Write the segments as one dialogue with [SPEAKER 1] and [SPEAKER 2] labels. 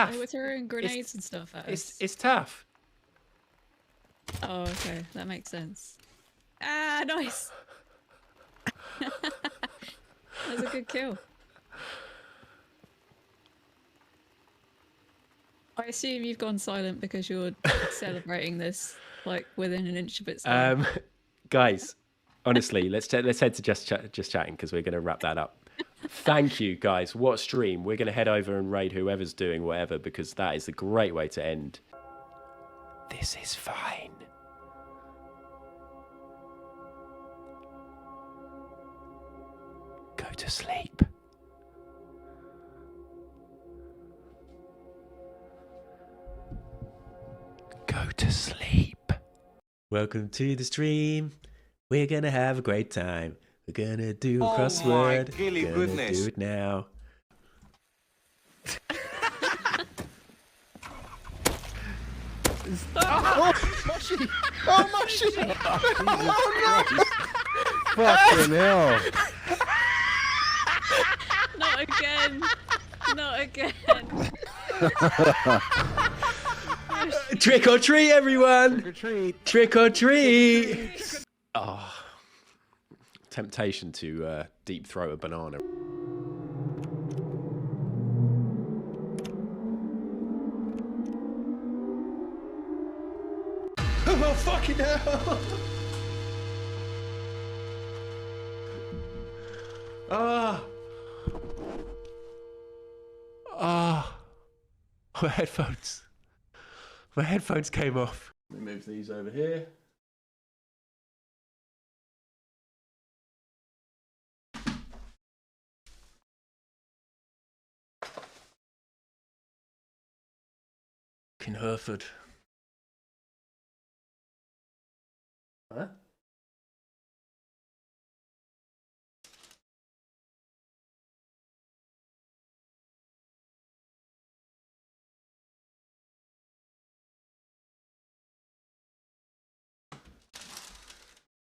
[SPEAKER 1] tough.
[SPEAKER 2] They were throwing grenades and stuff at us.
[SPEAKER 1] It's tough.
[SPEAKER 2] Oh, okay. That makes sense. Ah, nice. That was a good kill. I assume you've gone silent because you're celebrating this, like, within an inch of its life.
[SPEAKER 1] Guys, honestly, let's head to just chatting because we're going to wrap that up. Thank you, guys. What a stream. We're going to head over and raid whoever's doing whatever because that is a great way to end. This is fine. Go to sleep. Go to sleep. Welcome to the stream. We're gonna have a great time. We're gonna do a crossword.
[SPEAKER 3] My goodness.
[SPEAKER 1] Do it now.
[SPEAKER 4] Oh, mushy! Oh, mushy! Oh, no! Fucking hell!
[SPEAKER 2] Not again! Not again!
[SPEAKER 1] Trick or treat, everyone!
[SPEAKER 4] Trick or treat!
[SPEAKER 1] Trick or treat! Oh, temptation to deep throat a banana. Oh, fucking hell! Ah! Ah! My headphones. My headphones came off. Let me move these over here. In Hereford. Huh?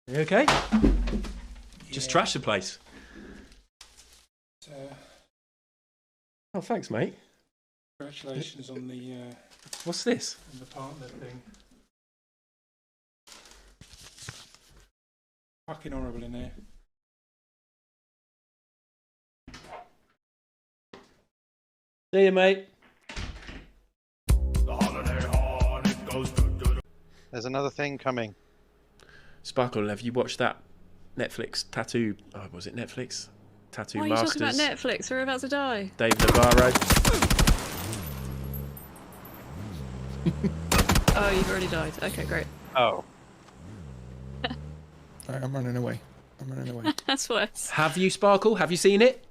[SPEAKER 1] You okay? Just trash the place. Oh, thanks, mate.
[SPEAKER 5] Congratulations on the
[SPEAKER 1] What's this?
[SPEAKER 5] partner thing. Fucking horrible in here.
[SPEAKER 1] See you, mate.
[SPEAKER 4] There's another thing coming.
[SPEAKER 1] Sparkle, have you watched that Netflix tattoo? Oh, was it Netflix? Tattoo
[SPEAKER 2] Why are you
[SPEAKER 1] Masters.
[SPEAKER 2] talking about Netflix? We're about to die.
[SPEAKER 1] Dave Navarro.
[SPEAKER 2] Oh, you've already died. Okay, great.
[SPEAKER 4] Oh.
[SPEAKER 5] Alright, I'm running away.
[SPEAKER 2] That's worse.
[SPEAKER 1] Have you, Sparkle? Have you seen it?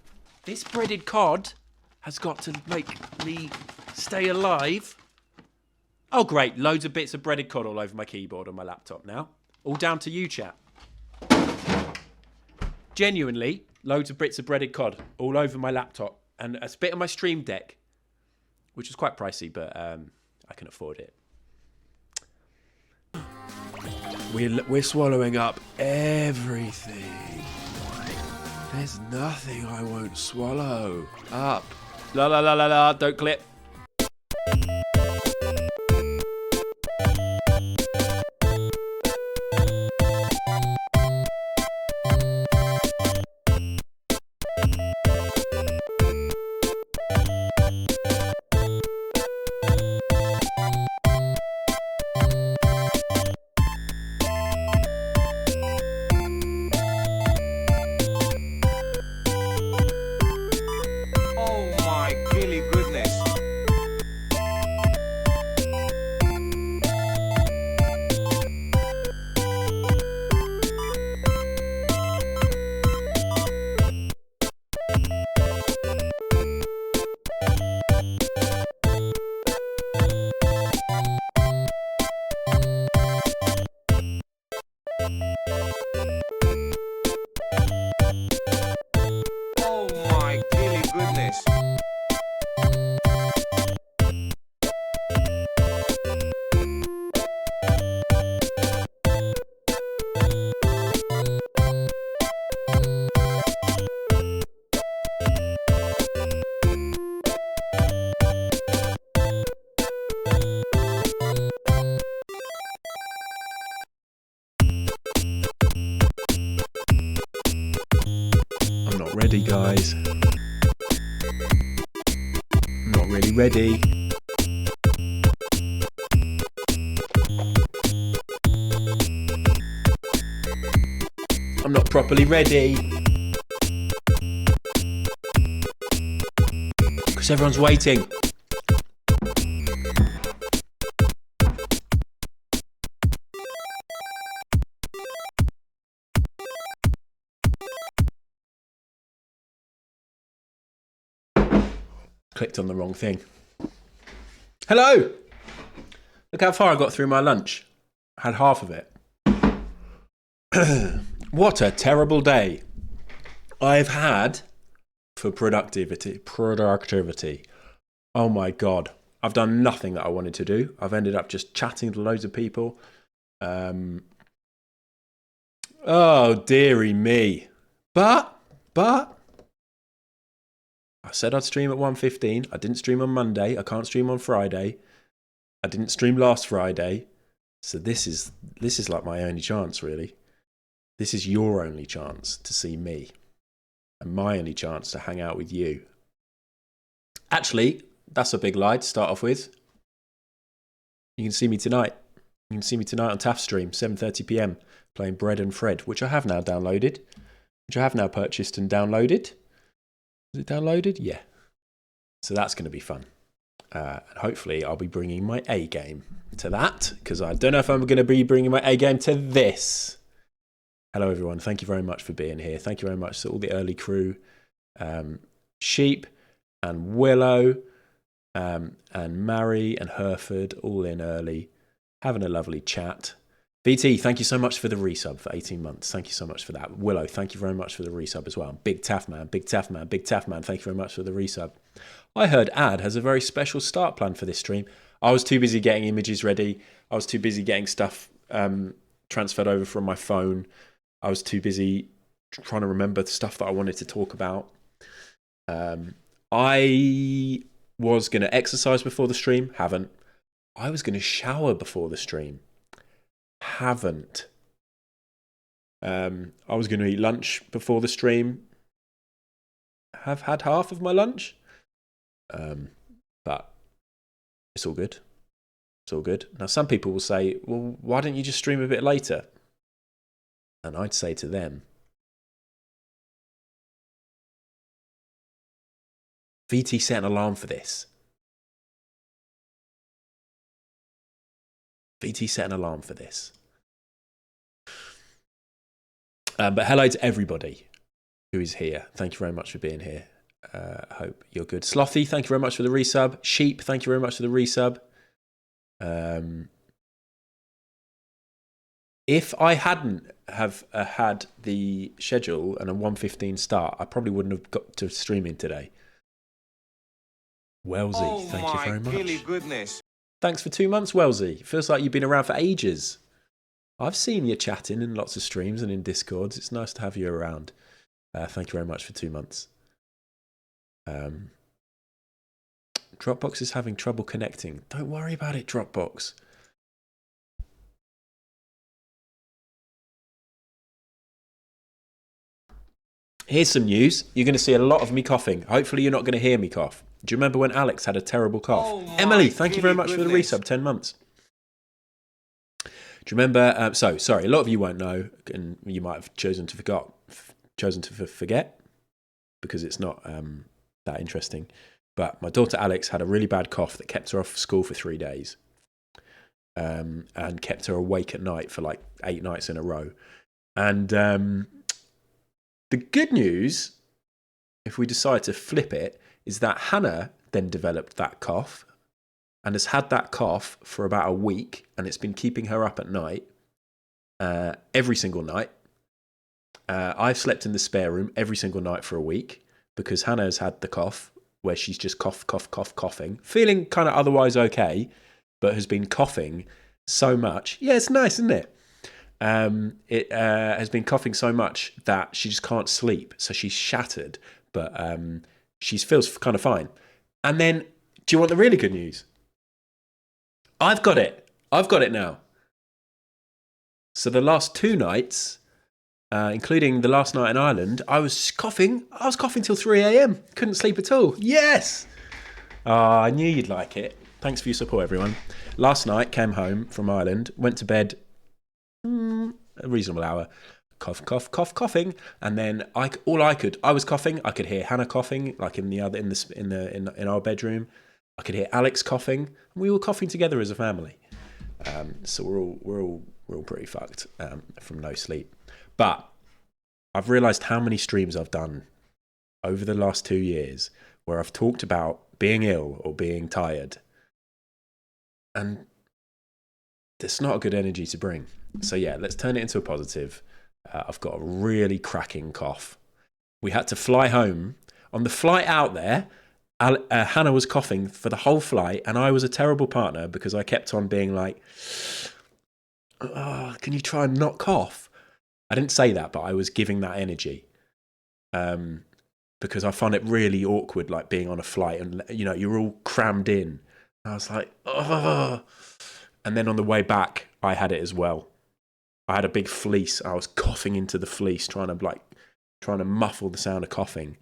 [SPEAKER 1] This breaded cod has got to make me stay alive. Oh, great. Loads of bits of breaded cod all over my keyboard on my laptop now. All down to you, chat. Genuinely, loads of bits of breaded cod all over my laptop and a bit of my Stream Deck, which is quite pricey, but I can afford it. We're swallowing up everything. There's nothing I won't swallow up. La la la la la, don't clip.
[SPEAKER 3] Oh my goodness.
[SPEAKER 1] ready, guys. I'm not really ready. I'm not properly ready. Because everyone's waiting. Clicked on the wrong thing. Hello! Look how far I got through my lunch. I had half of it. What a terrible day I've had for productivity. Oh my God. I've done nothing that I wanted to do. I've ended up just chatting to loads of people. Oh, dearie me. But I said I'd stream at 1:15. I didn't stream on Monday. I can't stream on Friday. I didn't stream last Friday. So this is like my only chance, really. This is your only chance to see me. And my only chance to hang out with you. Actually, that's a big lie to start off with. You can see me tonight. You can see me tonight on TAF stream, 7:30 p.m, playing Bread and Fred, which I have now downloaded. Which I have now purchased and downloaded. Is it downloaded? Yeah. So that's going to be fun. And hopefully I'll be bringing my A game to that, because I don't know if I'm going to be bringing my A game to this. Hello, everyone. Thank you very much for being here. Thank you very much to all the early crew. Sheep and Willow and Mary and Hereford all in early, having a lovely chat. BT, thank you so much for the resub for 18 months. Thank you so much for that. Willow, thank you very much for the resub as well. Big Taff Man, Big Taff Man, Big Taff Man, thank you very much for the resub. I heard Ad has a very special start plan for this stream. I was too busy getting images ready. I was too busy getting stuff transferred over from my phone. I was too busy trying to remember the stuff that I wanted to talk about. I was going to exercise before the stream. Haven't. I was going to shower before the stream. Haven't. I was going to eat lunch before the stream. Have had half of my lunch. But it's all good. It's all good. Now, some people will say, well, why don't you just stream a bit later? And I'd say to them, VT set an alarm for this. VT set an alarm for this. But hello to everybody who is here. Thank you very much for being here. I hope you're good. Slothy, thank you very much for the resub. Sheep, thank you very much for the resub. If I hadn't have had the schedule and a 1:15 start, I probably wouldn't have got to streaming today. Wellesley, thank you very much.
[SPEAKER 3] Goodness.
[SPEAKER 1] Thanks for 2 months, Wellesley. Feels like you've been around for ages. I've seen you chatting in lots of streams and in Discords. It's nice to have you around. Thank you very much for 2 months. Dropbox is having trouble connecting. Don't worry about it, Dropbox. Here's some news. You're going to see a lot of me coughing. Hopefully you're not going to hear me cough. Do you remember when Alex had a terrible cough? Emily, thank you very much for the resub, 10 months. Do you remember? Sorry, a lot of you won't know, and you might have chosen to forget because it's not that interesting. But my daughter Alex had a really bad cough that kept her off school for 3 days, and kept her awake at night for like 8 nights in a row. And the good news, if we decide to flip it, is that Hannah then developed that cough and has had that cough for about a week, and it's been keeping her up at night, every single night. I've slept in the spare room every single night for a week because Hannah has had the cough where she's just coughing, feeling kind of otherwise okay, but has been coughing so much. Yeah, it's nice, isn't it? It has been coughing so much that she just can't sleep. So she's shattered, but she feels kind of fine. And then, do you want the really good news? I've got it. I've got it now. So the last 2 nights, including the last night in Ireland, I was coughing. I was coughing till 3 a.m. Couldn't sleep at all. Yes! I knew you'd like it. Thanks for your support, everyone. Last night, came home from Ireland, went to bed a reasonable hour. Coughing, and then I was coughing. I could hear Hannah coughing, like in our bedroom. I could hear Alex coughing. And we were coughing together as a family. So we're all pretty fucked from no sleep. But I've realised how many streams I've done over the last 2 years where I've talked about being ill or being tired, and it's not a good energy to bring. So yeah, let's turn it into a positive. I've got a really cracking cough. We had to fly home. On the flight out there, Hannah was coughing for the whole flight, and I was a terrible partner because I kept on being like, oh, can you try and not cough? I didn't say that, but I was giving that energy because I find it really awkward, like being on a flight and, you know, you're all crammed in. I was like, oh. And then on the way back, I had it as well. I had a big fleece. I was coughing into the fleece, trying to muffle the sound of coughing.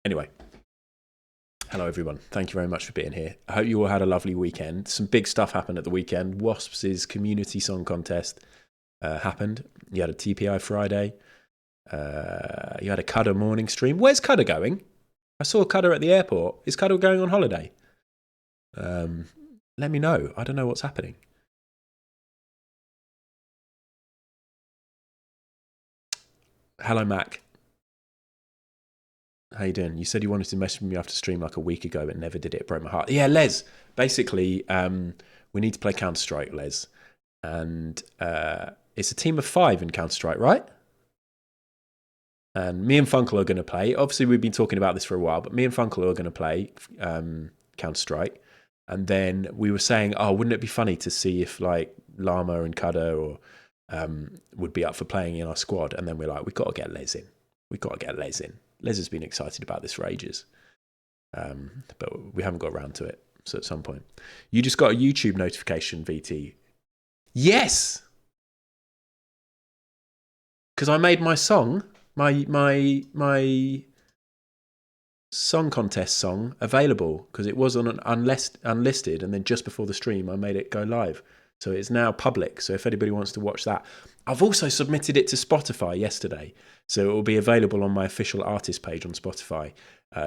[SPEAKER 1] Anyway, hello everyone. Thank you very much for being here. I hope you all had a lovely weekend. Some big stuff happened at the weekend. Wasps' community song contest happened. You had a TPI Friday. You had a Cudder morning stream. Where's Cudder going? I saw Cudder at the airport. Is Cudder going on holiday? Let me know. I don't know what's happening. Hello, Mac. How you doing? You said you wanted to message me after stream like a week ago, but never did it. It broke my heart. Yeah, Les. Basically, we need to play Counter-Strike, Les. And it's a team of 5 in Counter-Strike, right? And me and Funkel are going to play. Obviously, we've been talking about this for a while, but me and Funkel are going to play Counter-Strike. And then we were saying, oh, wouldn't it be funny to see if like Llama and Cudder or would be up for playing in our squad? And then we're like, we've got to get Les in. Les has been excited about this for ages. But we haven't got around to it. So at some point. You just got a YouTube notification, VT. Yes! Because I made my song, my song contest song available because it was on an unlisted, and then just before the stream I made it go live. So it's now public. So if anybody wants to watch that. I've also submitted it to Spotify yesterday. So it will be available on my official artist page on Spotify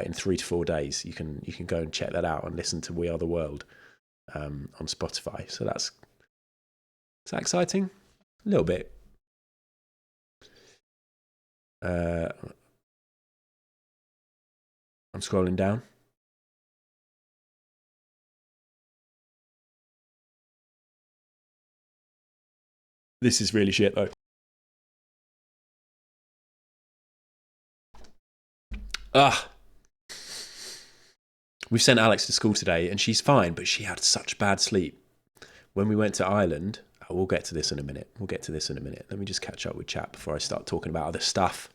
[SPEAKER 1] in 3 to 4 days. You can go and check that out and listen to We Are the World on Spotify. So is that exciting? A little bit. I'm scrolling down. This is really shit though. We've sent Alex to school today and she's fine, but she had such bad sleep. When we went to Ireland, we'll get to this in a minute. Let me just catch up with chat before I start talking about other stuff.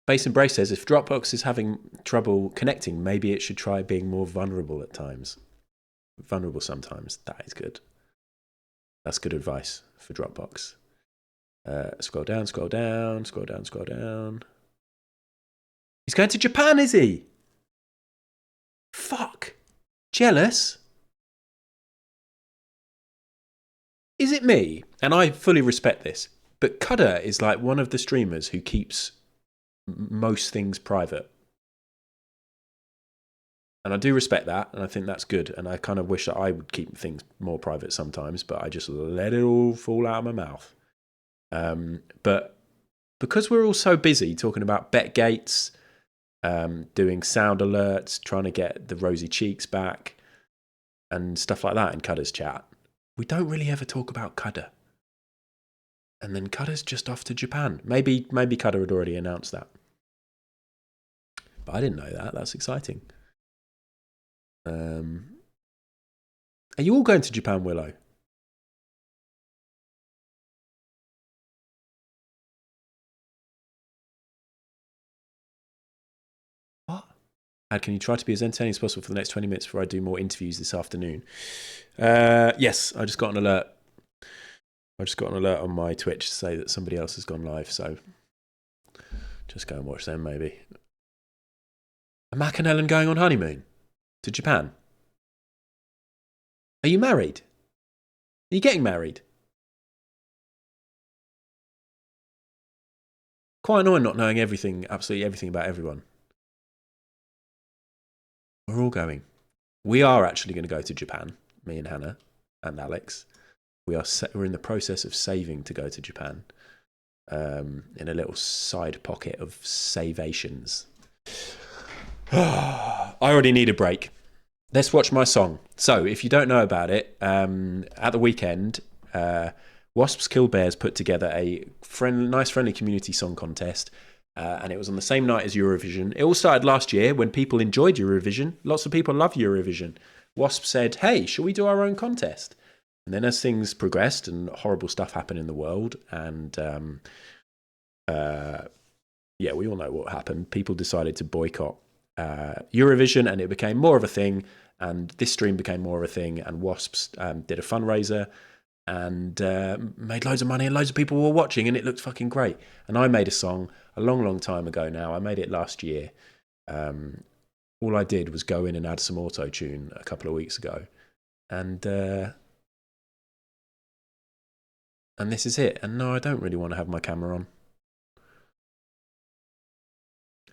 [SPEAKER 1] Base Embrace says, if Dropbox is having trouble connecting, maybe it should try being more vulnerable at times. Vulnerable sometimes. That is good. That's good advice for Dropbox. Scroll down. He's going to Japan, is he? Fuck. Jealous? Is it me? And I fully respect this. But Cudder is like one of the streamers who keeps most things private. And I do respect that, and I think that's good. And I kind of wish that I would keep things more private sometimes, but I just let it all fall out of my mouth. But because we're all so busy talking about bet gates, doing sound alerts, trying to get the rosy cheeks back, and stuff like that in Cudder's chat, we don't really ever talk about Cudder. And then Cudder's just off to Japan. Maybe Cudder had already announced that. But I didn't know that. That's exciting. Are you all going to Japan, Willow? What? Can you try to be as entertaining as possible for the next 20 minutes before I do more interviews this afternoon? Yes, I just got an alert I just got an alert on my Twitch to say that somebody else has gone live, so just go and watch them maybe. Are Mac and Ellen going on honeymoon to Japan? Are you married? Are you getting married? Quite annoying not knowing everything, absolutely everything about everyone. We're all going. We are actually going to go to Japan, me and Hannah and Alex. We're in the process of saving to go to Japan, in a little side pocket of savations. I already need a break. Let's watch my song. So, if you don't know about it, at the weekend, Wasps Kill Bears put together a nice friendly community song contest, and it was on the same night as Eurovision. It all started last year when people enjoyed Eurovision. Lots of people love Eurovision. Wasps said, hey, shall we do our own contest? And then as things progressed and horrible stuff happened in the world, and yeah, we all know what happened. People decided to boycott Eurovision, and it became more of a thing, and this stream became more of a thing, and Wasps did a fundraiser and made loads of money, and loads of people were watching, and it looked fucking great. And I made a song a long time ago now. I made it last year. All I did was go in and add some auto-tune a couple of weeks ago, and this is it. And no, I don't really want to have my camera on.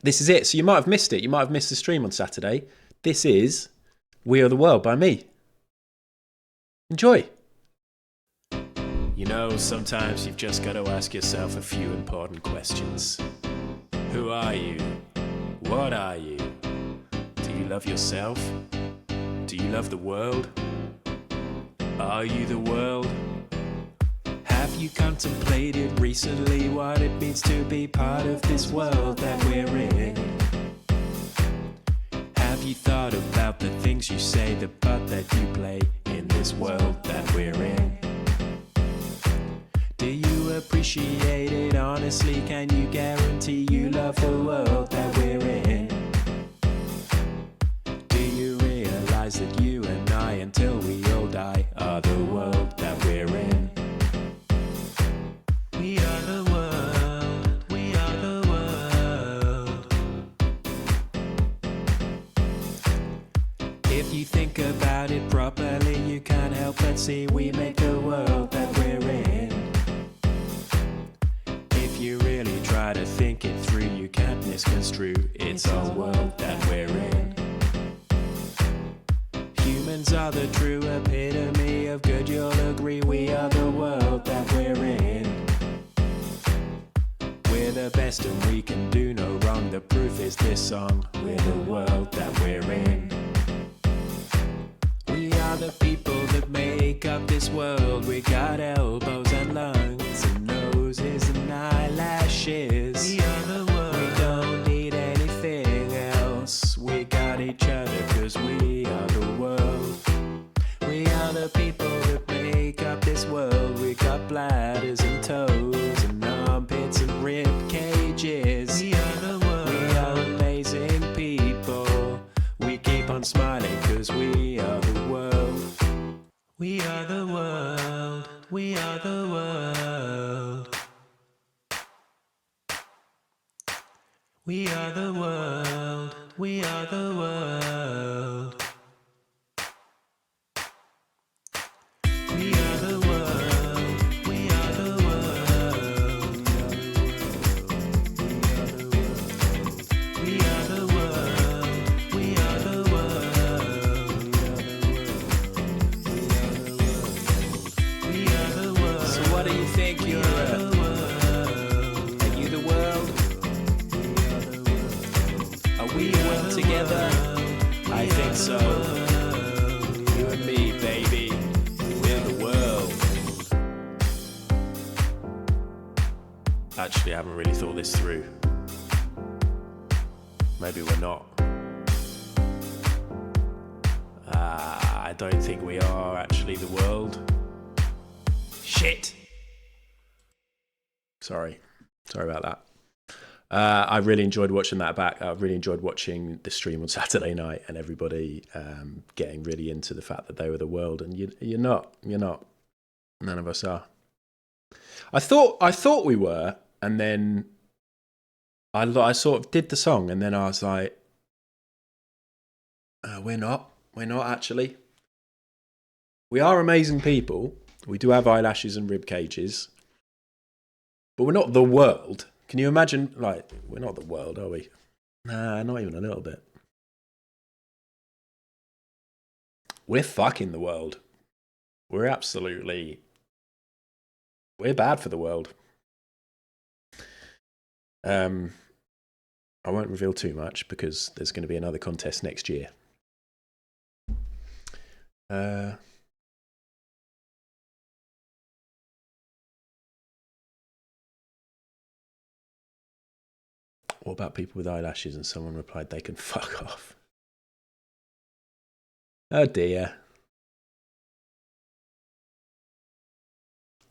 [SPEAKER 1] This is it. So you might have missed it. You might have missed the stream on Saturday. This is We Are the World by me. Enjoy. You know, sometimes you've just got to ask yourself a few important questions. Who are you? What are you? Do you love yourself? Do you love the world? Are you the world? Have you contemplated recently what it means to be part of this world that we're in? Have you thought about the things you say, the part that you play in this world that we're in? Do you appreciate it honestly? Can you guarantee you love the world that we're in? Do you realize that you and I, until we all die, are the world that we're in? We are the world, we are the world. If you think about it properly, you can't help but see we make the world that we're in. If you really try to think it through, you can't misconstrue. It's our world that we're in. Humans are the true epitome of good, you'll agree. We are the world that we're in. We're the best and we can do no wrong. The proof is this song. We're the world that we're in. We are the people that make up this world. We got elbows and lungs and noses and eyelashes. We are the world. We don't need anything else. We got each other cause we are the world. We are the people that make up this world. We got bladders and toes and armpits and rib cages. We are the world. We are amazing people. We keep on smiling cause we are the world. We are the world. We are the world. We are the world. We are the world. We are the world. We are the world. We are the world. We are the world. We are the world. So what do you think you're the world? Are you the world? Are we one together? I think so. You and me, baby. We're the world. Actually, I haven't really thought this through. Maybe we're not. I don't think we are actually the world. Shit! Sorry about that. I really enjoyed watching that back. I really enjoyed watching the stream on Saturday night and everybody getting really into the fact that they were the world. And you're not. None of us are. I thought we were, and then I sort of did the song, and then I was like, we're not actually. We are amazing people. We do have eyelashes and rib cages, but we're not the world. Can you imagine? Like, we're not the world, are we? Nah, not even a little bit. We're fucking the world. We're bad for the world. I won't reveal too much because there's going to be another contest next year. What about people with eyelashes? And someone replied, they can fuck off. Oh dear.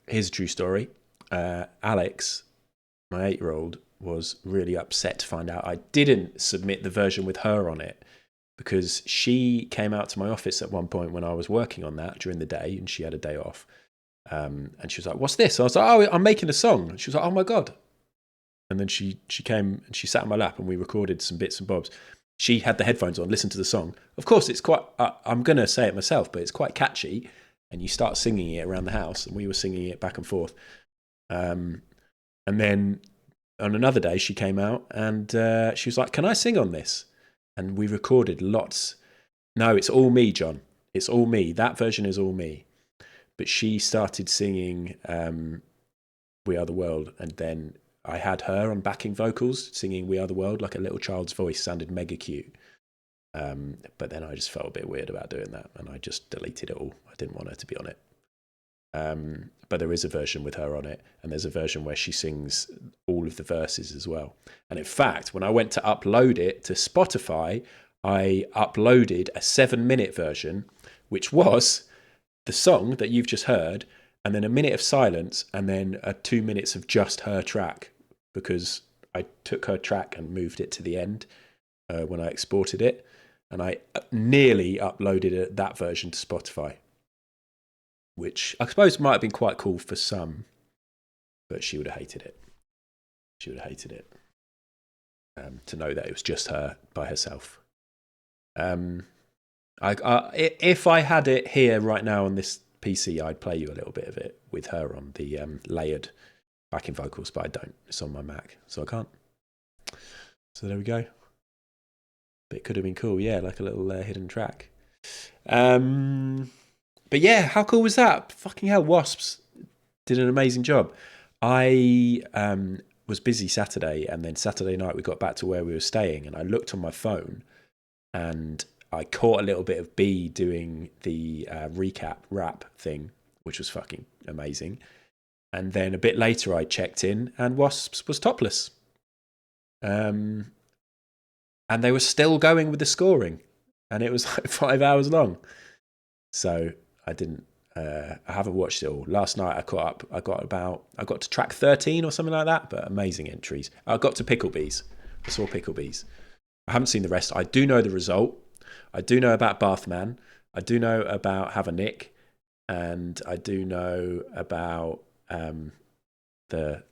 [SPEAKER 1] Here's a true story. Alex, my 8-year-old, was really upset to find out I didn't submit the version with her on it, because she came out to my office at one point when I was working on that during the day, and she had a day off. And she was like, what's this? I was like, oh, I'm making a song. And she was like, oh my God. And then she came and she sat on my lap and we recorded some bits and bobs. She had the headphones on, listened to the song. Of course, it's quite, I'm going to say it myself, but it's quite catchy. And you start singing it around the house, and we were singing it back and forth. And then on another day, she came out and she was like, can I sing on this? And we recorded lots. No, it's all me, John. It's all me. That version is all me. But she started singing We Are the World, and then I had her on backing vocals singing We Are the World, like a little child's voice, sounded mega cute. But then I just felt a bit weird about doing that, and I just deleted it all. I didn't want her to be on it. But there is a version with her on it, and there's a version where she sings all of the verses as well. And in fact, when I went to upload it to Spotify, I uploaded a 7-minute version, which was the song that you've just heard, and then a minute of silence, and then 2 minutes of just her track, because I took her track and moved it to the end when I exported it, and I nearly uploaded that version to Spotify, which I suppose might have been quite cool for some, but she would have hated it. She would have hated it to know that it was just her by herself. If I had it here right now on this PC, I'd play you a little bit of it with her on the layered backing vocals, but I don't. It's on my Mac, so I can't. So there we go. But it could have been cool, yeah, like a little hidden track. But yeah, how cool was that? Fucking hell, Wasps did an amazing job. I was busy Saturday, and then Saturday night we got back to where we were staying, and I looked on my phone, and I caught a little bit of B doing the recap rap thing, which was fucking amazing. And then a bit later I checked in, and Wasps was topless. And they were still going with the scoring, and it was like 5 hours long. So I didn't. I haven't watched it all. Last night I caught up. I got to track 13 or something like that. But amazing entries. I got to Picklebees. I saw Picklebees. I haven't seen the rest. I do know the result. I do know about Bathman. I do know about Have a Nick, and I do know about the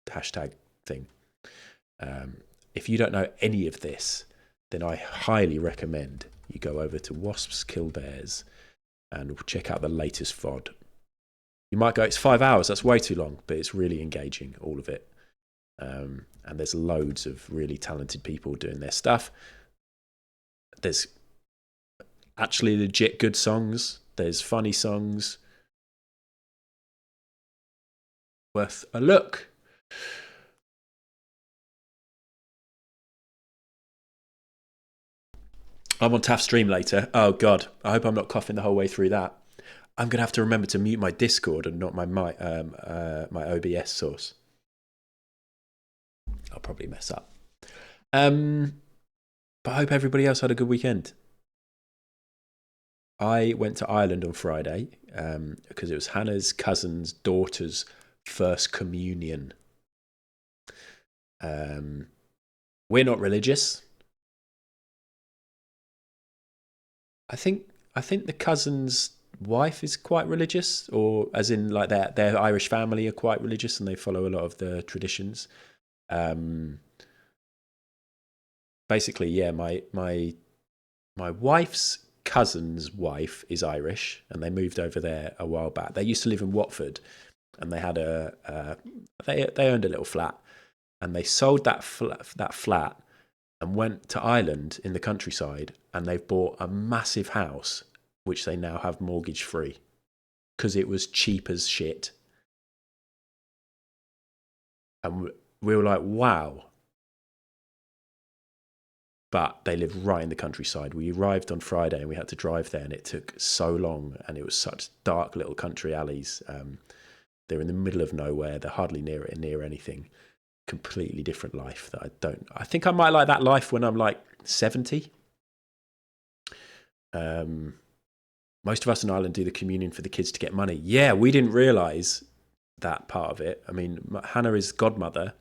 [SPEAKER 1] hashtag thing. If you don't know any of this, then I highly recommend you go over to Wasps Kill Bears and check out the latest VOD. You might go, it's 5 hours, that's way too long, but it's really engaging, all of it. And there's loads of really talented people doing their stuff. There's actually legit good songs. There's funny songs. Worth a look. I'm on TAF stream later. Oh God, I hope I'm not coughing the whole way through that. I'm gonna have to remember to mute my Discord and not my my OBS source. I'll probably mess up. But I hope everybody else had a good weekend. I went to Ireland on Friday because it was Hannah's cousin's daughter's first communion. We're not religious. I think the cousin's wife is quite religious, or as in like their Irish family are quite religious and they follow a lot of the traditions. Basically, yeah, my wife's cousin's wife is Irish, and they moved over there a while back. They used to live in Watford, and they had they owned a little flat, and they sold that flat and went to Ireland in the countryside, and they've bought a massive house which they now have mortgage free because it was cheap as shit. And we were like, wow. But they live right in the countryside. We arrived on Friday and we had to drive there, and it took so long, and it was such dark little country alleys. They're in the middle of nowhere. They're hardly near anything. Completely different life that I think I might like that life when I'm like 70. Most of us in Ireland do the communion for the kids to get money. Yeah, we didn't realise that part of it. I mean, Hannah is godmother,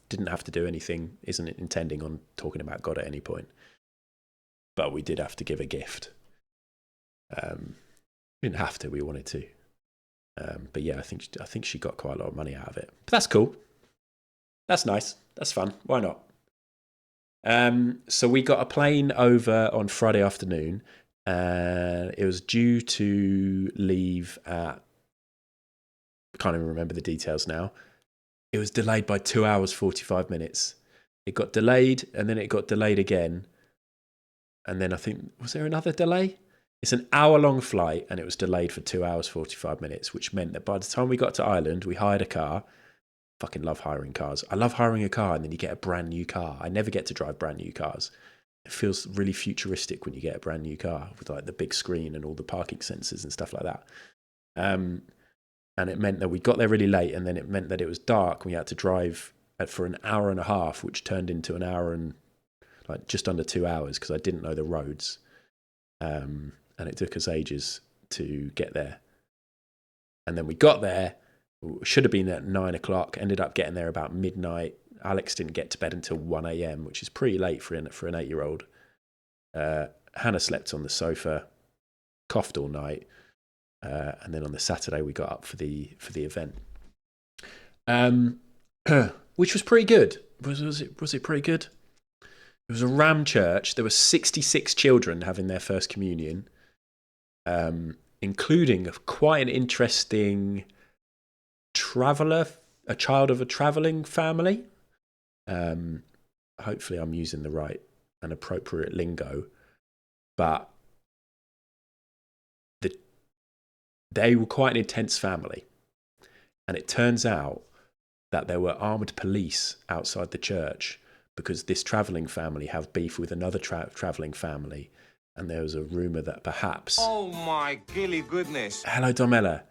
[SPEAKER 1] didn't have to do anything, isn't intending on talking about God at any point. But we did have to give a gift. We didn't have to, we wanted to. But yeah, I think she got quite a lot of money out of it. But that's cool. That's nice. That's fun. Why not? So we got a plane over on Friday afternoon. It was due to leave at, I can't even remember the details now. It was delayed by 2 hours, 45 minutes. It got delayed, and then it got delayed again. And then I think, was there another delay? It's an hour-long flight, and it was delayed for 2 hours, 45 minutes, which meant that by the time we got to Ireland, we hired a car. Fucking love hiring cars. I love hiring a car, and then you get a brand new car. I never get to drive brand new cars. It feels really futuristic when you get a brand new car with like the big screen and all the parking sensors and stuff like that. And it meant that we got there really late, and then it meant that it was dark. We had to drive for an hour and a half, which turned into an hour and like just under 2 hours because I didn't know the roads. And it took us ages to get there. And then we got there, should have been at 9 o'clock, ended up getting there about midnight. Alex didn't get to bed until 1 a.m., which is pretty late for an 8-year-old. Hannah slept on the sofa, coughed all night. And then on the Saturday we got up for the event, which was pretty good. Was it pretty good? It was a ram church. There were 66 children having their first communion, including quite an interesting traveller, a child of a travelling family. Hopefully I'm using the right and appropriate lingo, but they were quite an intense family. And it turns out that there were armed police outside the church because this travelling family have beef with another travelling family. And there was a rumour that perhaps...
[SPEAKER 3] Oh my gilly goodness.
[SPEAKER 1] Hello, Domella.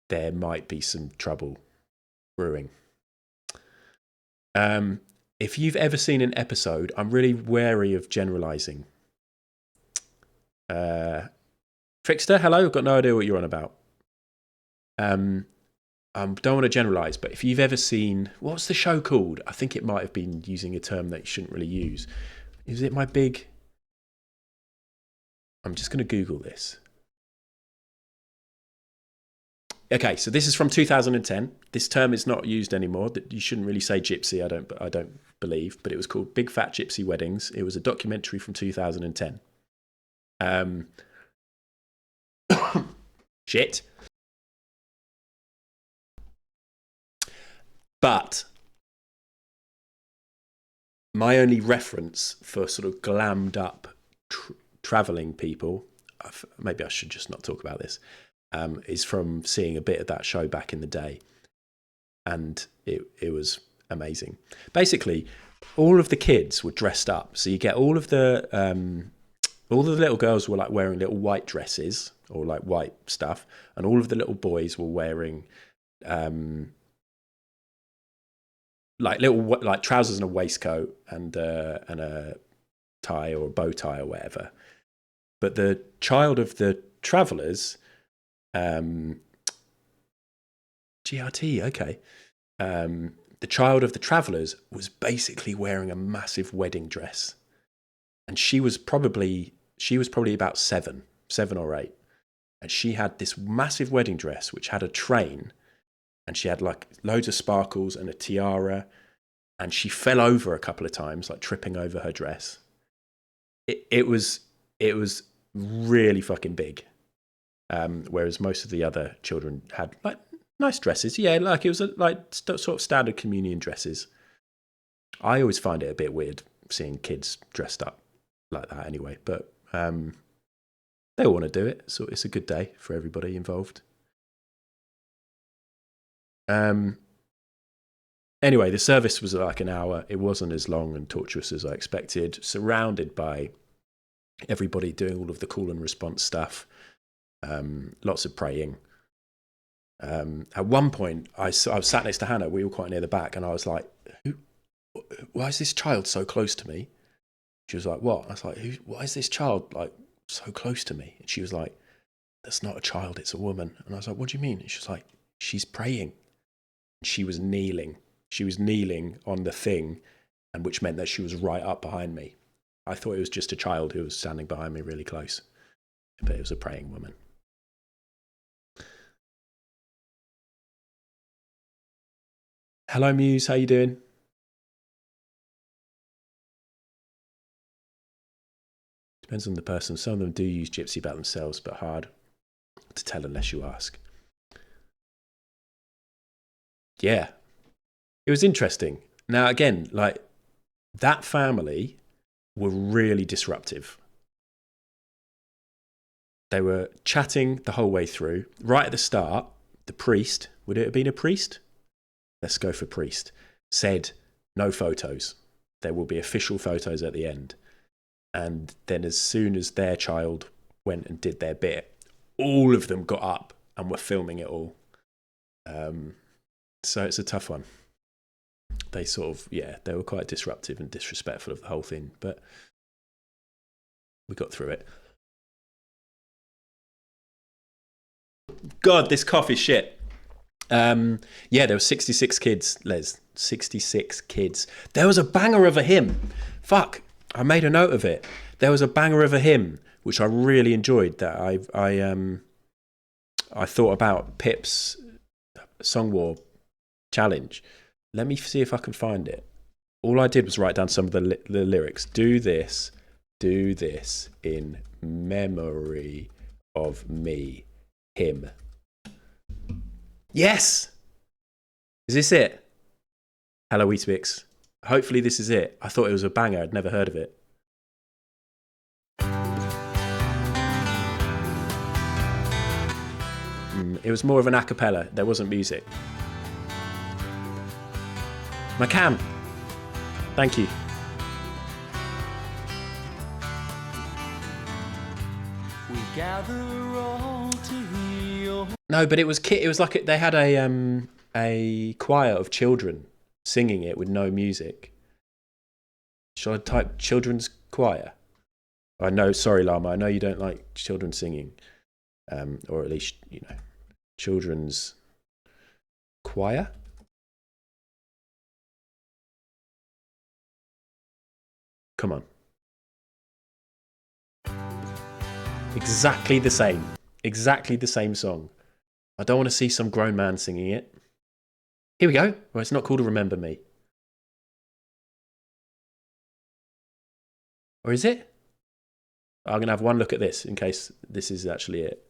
[SPEAKER 1] There might be some trouble brewing. If you've ever seen an episode, I'm really wary of generalising. Trickster, hello. I've got no idea what you're on about. I don't want to generalise, but if you've ever seen... What's the show called? I think it might have been using a term that you shouldn't really use. Is it My Big... I'm just going to Google this. Okay, so this is from 2010. This term is not used anymore. You shouldn't really say gypsy, I don't believe, but it was called Big Fat Gypsy Weddings. It was a documentary from 2010. Shit. But my only reference for sort of glammed up travelling people, maybe I should just not talk about this, is from seeing a bit of that show back in the day. And it was amazing. Basically, all of the kids were dressed up. So you get all of the little girls were like wearing little white dresses or like white stuff. And all of the little boys were wearing like trousers and a waistcoat and a tie or a bow tie or whatever. But the child of the travellers, GRT, okay. The child of the travellers was basically wearing a massive wedding dress, and she was probably about seven or eight, and she had this massive wedding dress which had a train, and she had like loads of sparkles and a tiara, and she fell over a couple of times, like tripping over her dress. It was really fucking big. Whereas most of the other children had like nice dresses. Yeah, like it was sort of standard communion dresses. I always find it a bit weird seeing kids dressed up like that anyway, but they all want to do it, so it's a good day for everybody involved. Anyway, the service was like an hour. It wasn't as long and torturous as I expected, surrounded by everybody doing all of the call and response stuff. Lots of praying. At one point, I was sat next to Hannah. We were quite near the back, and I was like, why is this child so close to me? She was like, what? I was like, why is this child like so close to me? And she was like, that's not a child, it's a woman. And I was like, what do you mean? And she was like, she's praying. She was kneeling. She was kneeling on the thing, and which meant that she was right up behind me. I thought it was just a child who was standing behind me really close, but it was a praying woman. Hello, Muse. How you doing? Depends on the person. Some of them do use Gypsy about themselves, but hard to tell unless you ask. Yeah. It was interesting. Now, again, like, that family were really disruptive. They were chatting the whole way through. Right at the start, the priest, would it have been a priest? Let's go for priest. Said, no photos. There will be official photos at the end. And then as soon as their child went and did their bit, all of them got up and were filming it all. So it's a tough one. They sort of, they were quite disruptive and disrespectful of the whole thing, but we got through it. God, this cough is shit. There were 66 kids, Les. 66 kids. There was a banger of a hymn. Fuck, I made a note of it. There was a banger of a hymn, which I really enjoyed, that I thought about Pip's Song War challenge. Let me see if I can find it. All I did was write down some of the lyrics. Do this in memory of me, him. Yes! Is this it? Hello, Weetabix. Hopefully this is it. I thought it was a banger. I'd never heard of it. It was more of an a cappella. There wasn't music. I can. Thank you. We gather all to hear. No, but it was like they had a choir of children singing it with no music. Shall I type children's choir? I know, sorry, Llama. I know you don't like children singing, or at least children's choir. Come on. Exactly the same. Exactly the same song. I don't want to see some grown man singing it. Here we go. Well, it's not called Remember Me. Or is it? I'm going to have one look at this in case this is actually it.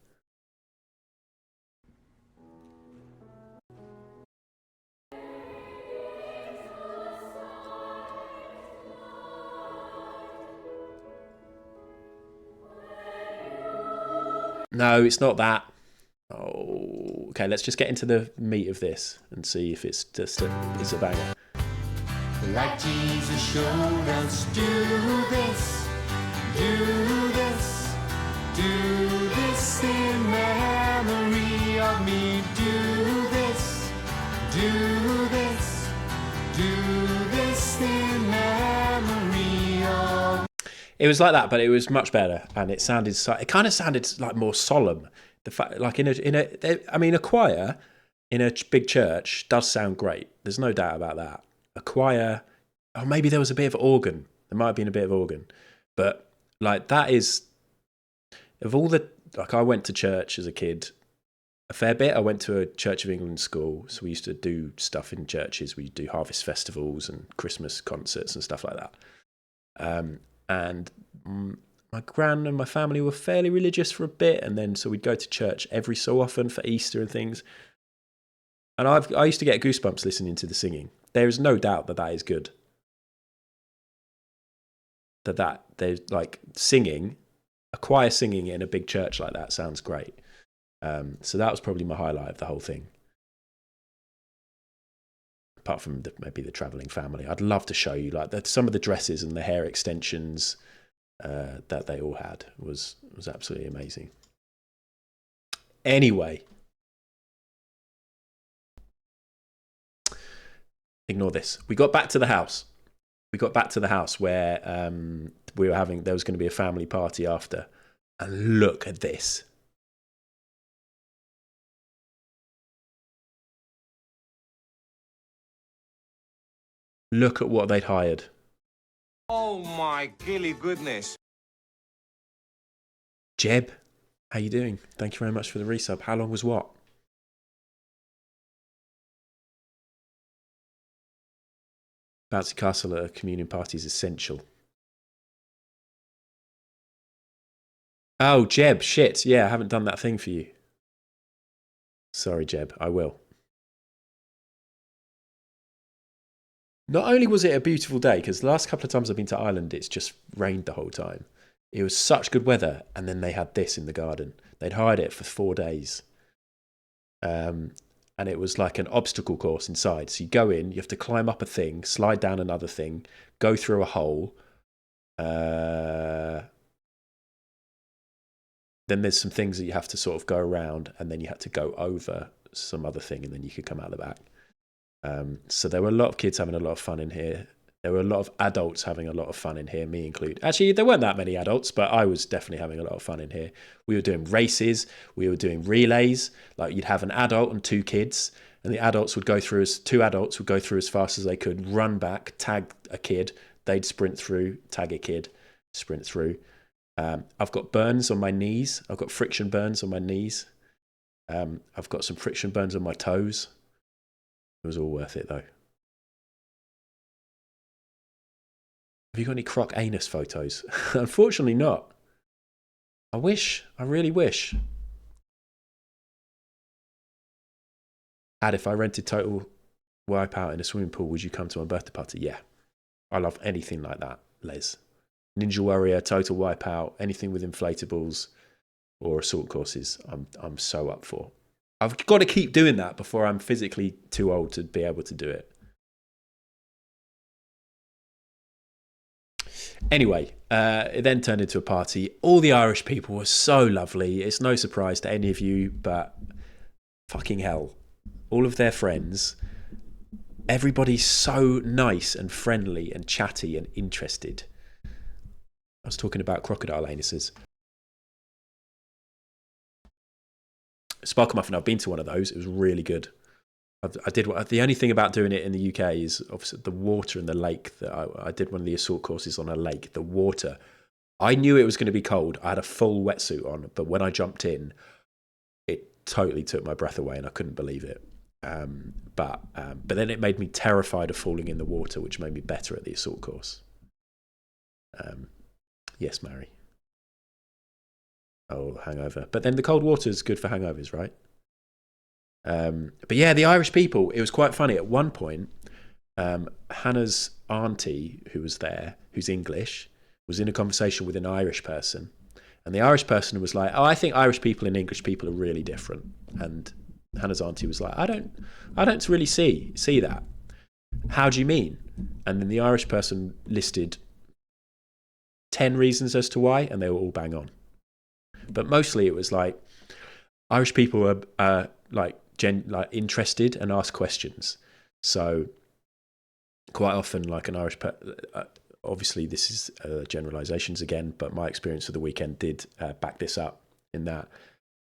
[SPEAKER 1] No, it's not that. Oh, okay, let's just get into the meat of this and see if it's just it's a banger. Like Jesus showed us, do this in memory of me. Do this in memory of. It was like that, but it was much better, and it kind of sounded like more solemn. The fact, like a choir in a big church does sound great. There's no doubt about that. A choir, or maybe there was a bit of organ. There might have been a bit of organ, but like that is, of all the like I went to church as a kid a fair bit. I went to a Church of England school, so we used to do stuff in churches. We do harvest festivals and Christmas concerts and stuff like that. And my gran and my family were fairly religious for a bit, and then so we'd go to church every so often for Easter and things. And I used to get goosebumps listening to the singing. There is no doubt that is good. That there's like singing, a choir singing in a big church like that sounds great. So that was probably my highlight of the whole thing. Apart from maybe the travelling family, I'd love to show you like some of the dresses and the hair extensions that they all had was absolutely amazing. Anyway, ignore this. We got back to the house. Where there was going to be a family party after, and look at this. Look at what they'd hired.
[SPEAKER 3] Oh my gilly goodness.
[SPEAKER 1] Jeb, how you doing? Thank you very much for the resub. How long was what? Bouncy Castle at a communion party is essential. Oh, Jeb, shit. Yeah, I haven't done that thing for you. Sorry, Jeb, I will. Not only was it a beautiful day, because the last couple of times I've been to Ireland, it's just rained the whole time. It was such good weather, and then they had this in the garden. They'd hired it for 4 days. And it was like an obstacle course inside. So you go in, you have to climb up a thing, slide down another thing, go through a hole. Then there's some things that you have to sort of go around, and then you had to go over some other thing, and then you could come out the back. So there were a lot of kids having a lot of fun in here. There were a lot of adults having a lot of fun in here, me included. Actually, there weren't that many adults, but I was definitely having a lot of fun in here. We were doing races. We were doing relays. Like you'd have an adult and 2 kids, and the adults would go through two adults would go through as fast as they could, run back, tag a kid. They'd sprint through, tag a kid, sprint through. I've got burns on my knees. I've got friction burns on my knees. I've got some friction burns on my toes. It was all worth it, though. Have you got any croc anus photos? Unfortunately not. I really wish. If I rented Total Wipeout in a swimming pool, would you come to my birthday party? Yeah. I love anything like that, Les. Ninja Warrior, Total Wipeout, anything with inflatables or assault courses, I'm so up for. I've got to keep doing that before I'm physically too old to be able to do it. Anyway, it then turned into a party. All the Irish people were so lovely. It's no surprise to any of you, but fucking hell. All of their friends, everybody's so nice and friendly and chatty and interested. I was talking about crocodile anuses. Sparkle Muffin, I've been to one of those. It was really good. The only thing about doing it in the UK is obviously the water in the lake. I did one of the assault courses on a lake. The water, I knew it was going to be cold. I had a full wetsuit on, but when I jumped in, it totally took my breath away, and I couldn't believe it. But then it made me terrified of falling in the water, which made me better at the assault course. Yes, Mary. Oh, hangover. But then the cold water is good for hangovers, right? But yeah, the Irish people, it was quite funny. At one point, Hannah's auntie, who was there, who's English, was in a conversation with an Irish person. And the Irish person was like, oh, I think Irish people and English people are really different. And Hannah's auntie was like, I don't really see that. How do you mean? And then the Irish person listed 10 reasons as to why, and they were all bang on. But mostly it was like Irish people are like interested and ask questions. So quite often, like an Irish obviously this is generalizations again, but my experience of the weekend did back this up, in that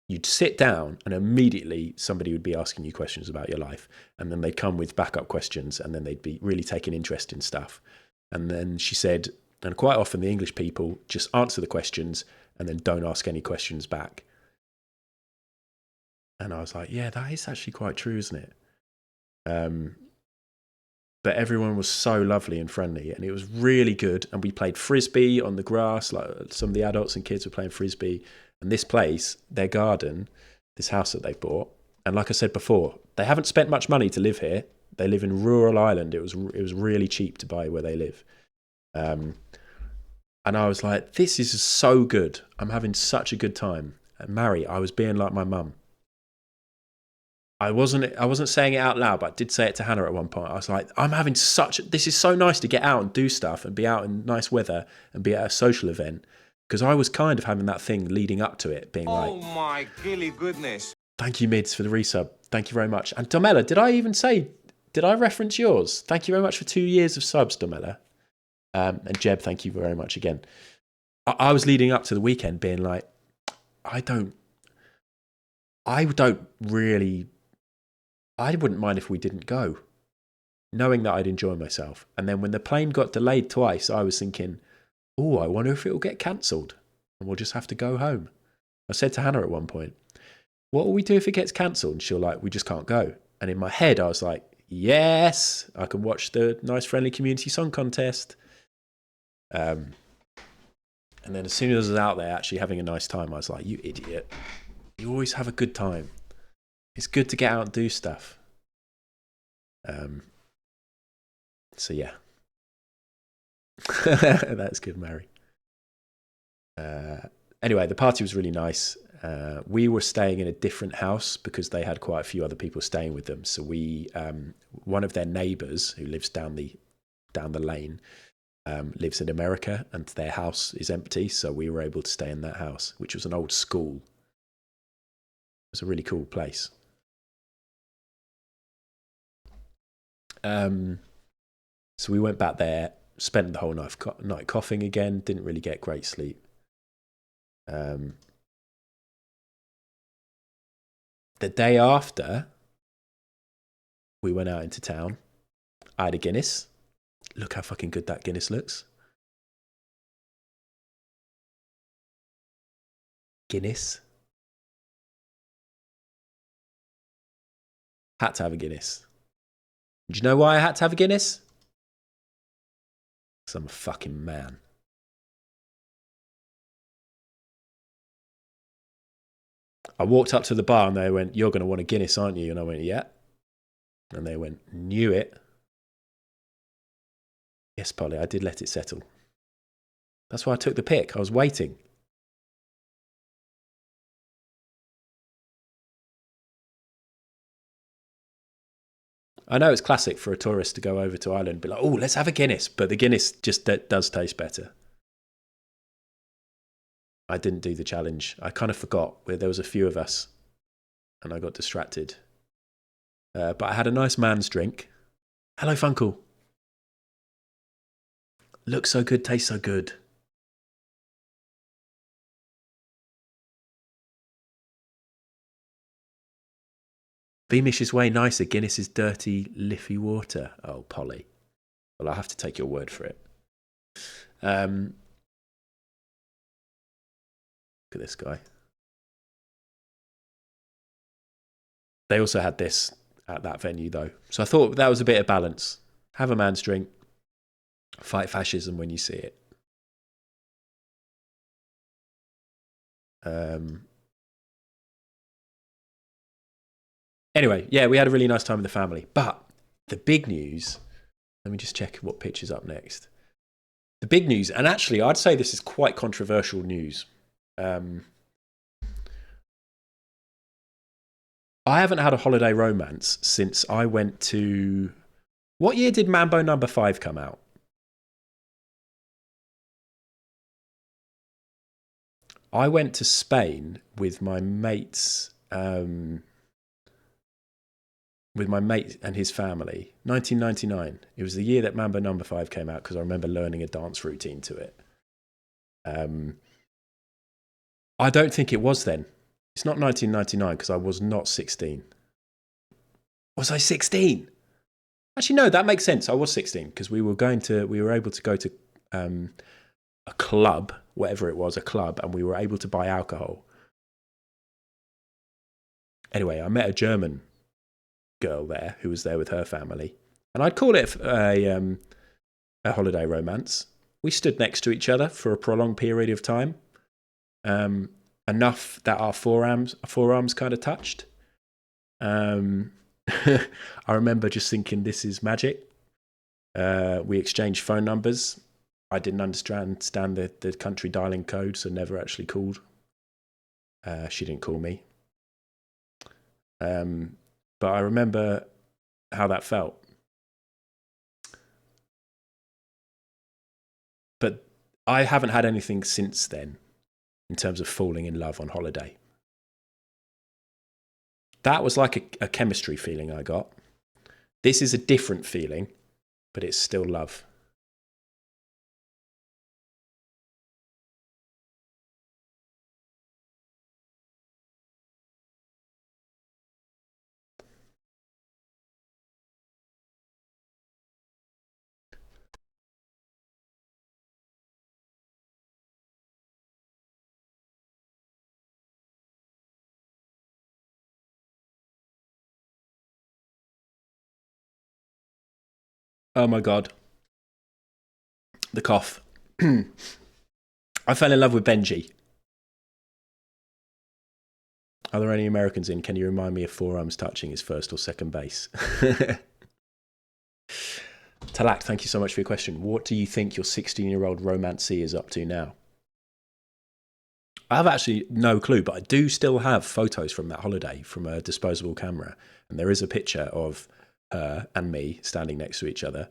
[SPEAKER 1] you'd sit down and immediately somebody would be asking you questions about your life, and then they'd come with backup questions, and then they'd be really taking interest in stuff. And then she said, and quite often the English people just answer the questions and then don't ask any questions back. And I was like, yeah, that is actually quite true, isn't it? But everyone was so lovely and friendly, and it was really good. And we played frisbee on the grass, like some of the adults and kids were playing frisbee. And this place, their garden, this house that they bought, and like I said before, they haven't spent much money to live here. They live in rural Ireland. It was really cheap to buy where they live. And I was like, this is so good. I'm having such a good time. And Mary, I was being like my mum. I wasn't saying it out loud, but I did say it to Hannah at one point. I was like, this is so nice to get out and do stuff and be out in nice weather and be at a social event. Because I was kind of having that thing leading up to it, being like,
[SPEAKER 3] Oh my gilly goodness.
[SPEAKER 1] thank you, Mids, for the resub. Thank you very much. And Domella, did I reference yours? Thank you very much for 2 years of subs, Domella. And Jeb, thank you very much again. I was leading up to the weekend being like, I wouldn't mind if we didn't go, knowing that I'd enjoy myself. And then when the plane got delayed twice, I was thinking, oh, I wonder if it'll get cancelled and we'll just have to go home. I said to Hannah at one point, what will we do if it gets cancelled? And she'll like, we just can't go. And in my head, I was like, yes, I can watch the Nice Friendly Community Song Contest. And then as soon as I was out there actually having a nice time, I was like, you idiot. You always have a good time. It's good to get out and do stuff. So yeah. That's good, Mary. Anyway, the party was really nice. We were staying in a different house because they had quite a few other people staying with them. So we, one of their neighbours who lives down the lane, lives in America, and their house is empty. So we were able to stay in that house, which was an old school. It was a really cool place. So we went back there, spent the whole night coughing again, didn't really get great sleep. The day after, we went out into town. I had a Guinness. Look how fucking good that Guinness looks. Guinness. Had to have a Guinness. Do you know why I had to have a Guinness? Because I'm a fucking man. I walked up to the bar and they went, you're going to want a Guinness, aren't you? And I went, yeah. And they went, knew it. Yes, Polly, I did let it settle. That's why I took the pick. I was waiting. I know it's classic for a tourist to go over to Ireland and be like, oh, let's have a Guinness. But the Guinness just does taste better. I didn't do the challenge. I kind of forgot where there was a few of us and I got distracted. But I had a nice man's drink. Hello, Funkle. Looks so good, tastes so good. Beamish is way nicer. Guinness is dirty, liffey water. Oh, Polly. Well, I'll have to take your word for it. Look at this guy. They also had this at that venue, though. So I thought that was a bit of balance. Have a man's drink. Fight fascism when you see it. Anyway, yeah, we had a really nice time with the family. But the big news, let me just check what picture's up next. The big news, and actually I'd say this is quite controversial news. I haven't had a holiday romance since I went to... What year did Mambo Number 5 come out? I went to Spain with my mates... with my mate and his family, 1999. It was the year that Mambo Number 5 came out because I remember learning a dance routine to it. I don't think it was then. It's not 1999 because I was not 16. Was I 16? Actually, no, that makes sense. I was 16 because we were able to go to a club, whatever it was, a club, and we were able to buy alcohol. Anyway, I met a German girl there who was there with her family, and I'd call it a holiday romance. We stood next to each other for a prolonged period of time, enough that our forearms kind of touched. I remember just thinking, this is magic. We exchanged phone numbers. I didn't understand the country dialing code, so never actually called. She didn't call me. But I remember how that felt. But I haven't had anything since then in terms of falling in love on holiday. That was like a chemistry feeling I got. This is a different feeling, but it's still love. Oh my God. The cough. I fell in love with Benji. Are there any Americans in? Can you remind me if forearms touching is first or second base? Talak, thank you so much for your question. What do you think your 16-year-old romancee is up to now? I have actually no clue, but I do still have photos from that holiday from a disposable camera. And there is a picture of her and me standing next to each other.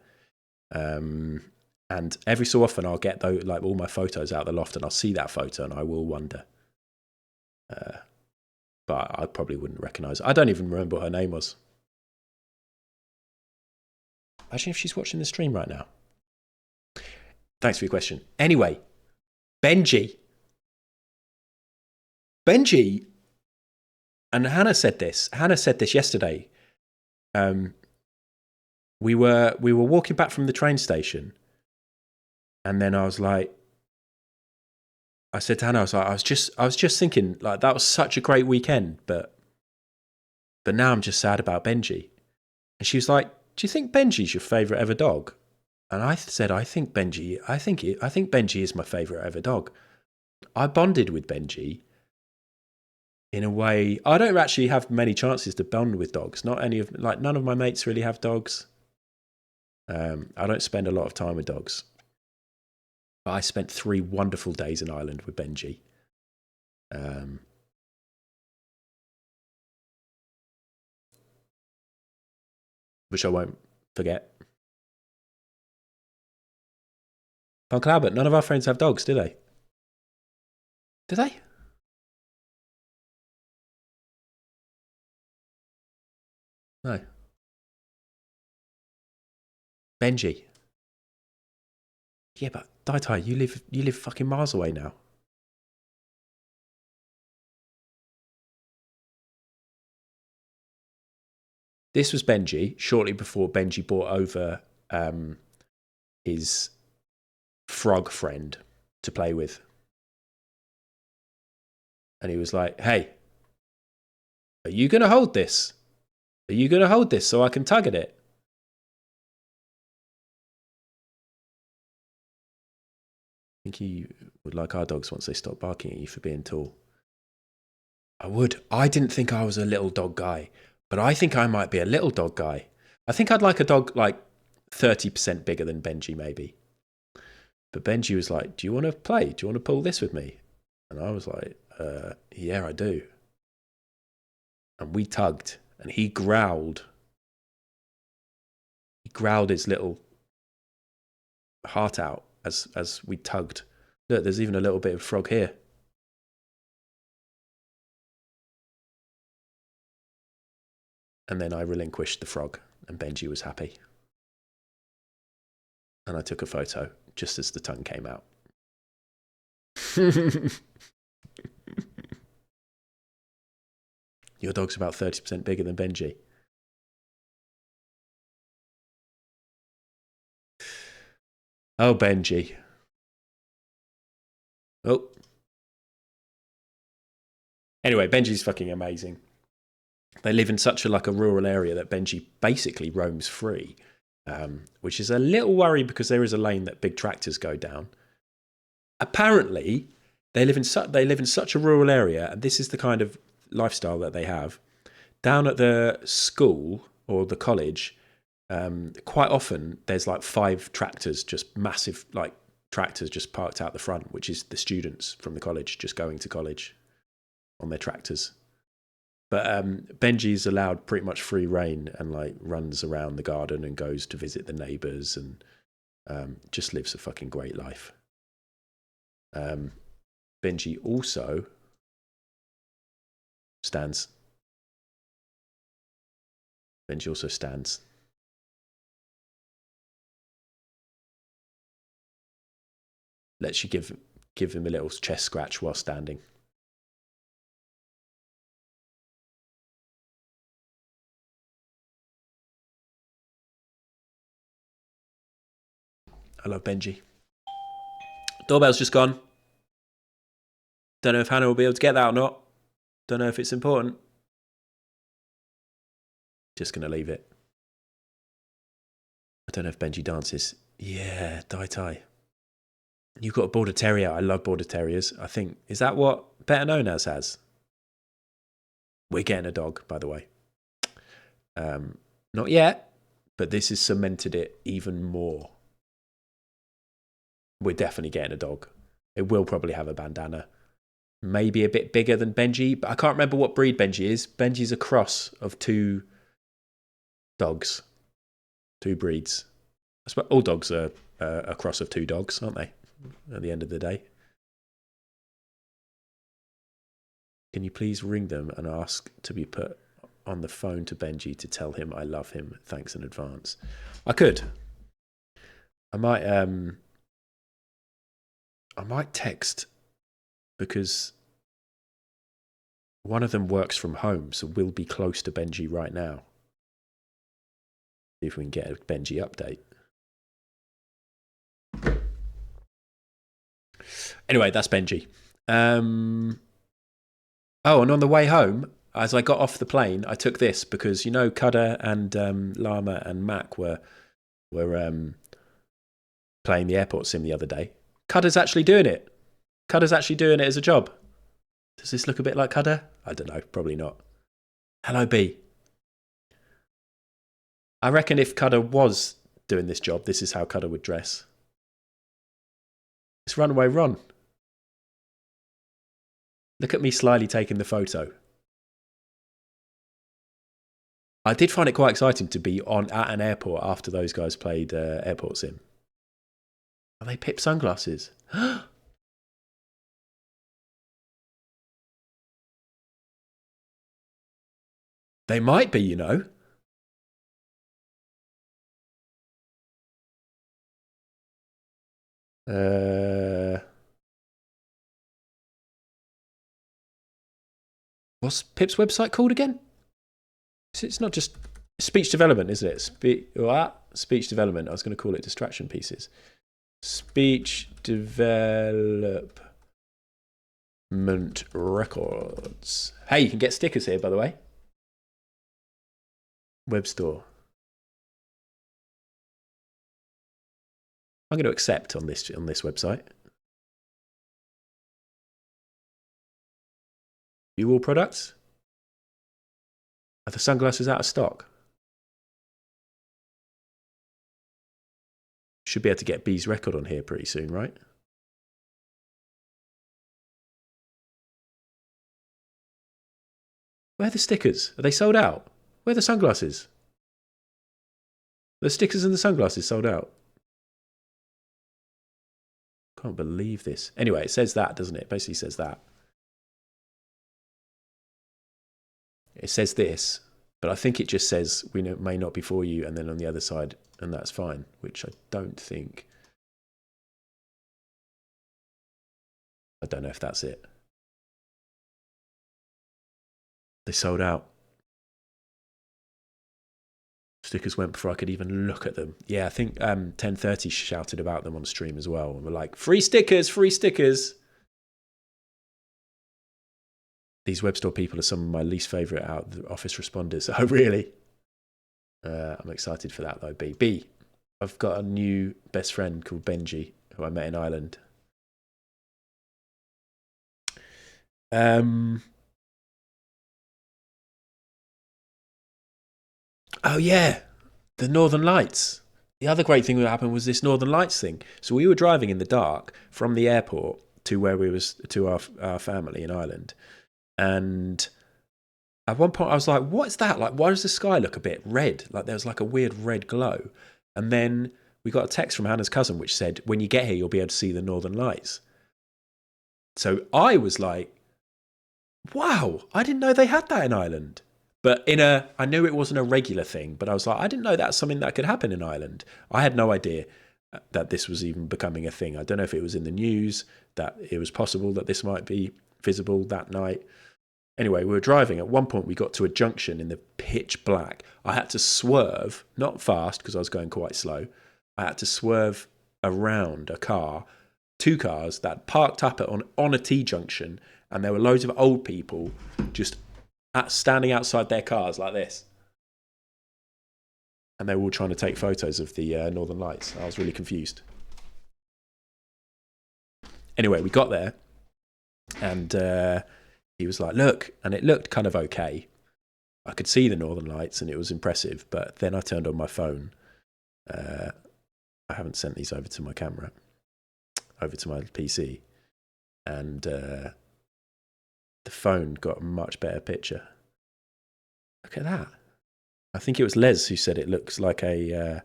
[SPEAKER 1] And every so often I'll get all my photos out of the loft and I'll see that photo and I will wonder. But I probably wouldn't recognise her. I don't even remember what her name was. Imagine if she's watching the stream right now. Thanks for your question. Anyway, Benji, and Hannah said this. Hannah said this yesterday. We were walking back from the train station, and then I was like, I said to Hannah, I was just thinking, like, that was such a great weekend, but now I'm just sad about Benji. And she was like, do you think Benji's your favourite ever dog? And I said, I think Benji is my favourite ever dog. I bonded with Benji in a way. I don't actually have many chances to bond with dogs. None of my mates really have dogs. I don't spend a lot of time with dogs. But I spent 3 wonderful days in Ireland with Benji. Which I won't forget. Uncle Albert, none of our friends have dogs, do they? Do they? No. Benji. Yeah, but Tai, you live fucking miles away now. This was Benji shortly before Benji brought over his frog friend to play with. And he was like, hey, are you going to hold this? Are you going to hold this so I can tug at it? I think he would like our dogs once they stop barking at you for being tall. I would. I didn't think I was a little dog guy, but I think I might be a little dog guy. I think I'd like a dog like 30% bigger than Benji, maybe. But Benji was like, do you want to play? Do you want to pull this with me? And I was like, yeah, I do. And we tugged, and he growled. He growled his little heart out as we tugged. Look, there's even a little bit of frog here. And then I relinquished the frog, and Benji was happy. And I took a photo just as the tongue came out. Your dog's about 30% bigger than Benji. Oh, Benji. Oh. Anyway, Benji's fucking amazing. They live in such a rural area that Benji basically roams free, which is a little worry because there is a lane that big tractors go down. Apparently, they live in such a rural area, and this is the kind of lifestyle that they have. Down at the school or the college, quite often there's 5 tractors, just massive tractors just parked out the front, which is the students from the college just going to college on their tractors. But Benji's allowed pretty much free reign and runs around the garden and goes to visit the neighbours and just lives a fucking great life. Benji also stands. Benji also stands. Lets you give him a little chest scratch while standing. I love Benji. Doorbell's just gone. Don't know if Hannah will be able to get that or not. Don't know if it's important. Just going to leave it. I don't know if Benji dances. Yeah, Dai Tai. You've got a Border Terrier. I love Border Terriers. I think, is that what Better Known As has? We're getting a dog, by the way. Not yet, but this has cemented it even more. We're definitely getting a dog. It will probably have a bandana. Maybe a bit bigger than Benji, but I can't remember what breed Benji is. Benji's a cross of 2 dogs. 2 breeds. I suppose all dogs are a cross of 2 dogs, aren't they? At the end of the day. Can you please ring them and ask to be put on the phone to Benji to tell him I love him? Thanks in advance. I could. I might text, because one of them works from home, so we'll be close to Benji right now. See if we can get a Benji update. Anyway, that's Benji. Oh, and on the way home, as I got off the plane, I took this because, Cutter and Llama and Mac were playing the airport sim the other day. Cudder's actually doing it. Cudder's actually doing it as a job. Does this look a bit like Cudder? I don't know. Probably not. Hello, B. I reckon if Cudder was doing this job, this is how Cudder would dress. It's Runaway Ron. Look at me slyly taking the photo. I did find it quite exciting to be at an airport after those guys played Airport Sim. Are they Pip sunglasses? They might be, What's Pip's website called again? It's not just speech development, is it? Speech development. I was going to call it distraction pieces. Speech development records. Hey, you can get stickers here, by the way. Web store. I'm going to accept on this website. View all products. Are the sunglasses out of stock? Should be able to get B's record on here pretty soon, right? Where are the stickers? Are they sold out? Where are the sunglasses? The stickers and the sunglasses sold out. Can't believe this. Anyway, it says that, doesn't it? It basically says that. It says this, but I think it just says we may not be for you, and then on the other side, and that's fine, which I don't think. I don't know if that's it. They sold out. Stickers went before I could even look at them. Yeah, I think 1030 shouted about them on stream as well. And we're like, free stickers, free stickers. These web store people are some of my least favourite out of the office responders. Oh, really? I'm excited for that, though. B. I've got a new best friend called Benji, who I met in Ireland. Oh, yeah. The Northern Lights. The other great thing that happened was this Northern Lights thing. So we were driving in the dark from the airport to where we was to our family in Ireland. And at one point I was like, what's that? Like, why does the sky look a bit red? Like there was like a weird red glow. And then we got a text from Hannah's cousin which said, when you get here, you'll be able to see the Northern Lights. So I was like, wow, I didn't know they had that in Ireland. But I knew it wasn't a regular thing, but I was like, I didn't know that's something that could happen in Ireland. I had no idea that this was even becoming a thing. I don't know if it was in the news, that it was possible that this might be visible that night. Anyway, we were driving. At one point, we got to a junction in the pitch black. I had to swerve, not fast because I was going quite slow. I had to swerve around two cars that parked up on a T-junction, and there were loads of old people just standing outside their cars like this. And they were all trying to take photos of the Northern Lights. I was really confused. Anyway, we got there, and he was like, look, and it looked kind of okay. I could see the Northern Lights, and it was impressive, but then I turned on my phone. I haven't sent these over to my camera, over to my PC, and the phone got a much better picture. Look at that. I think it was Les who said it looks like a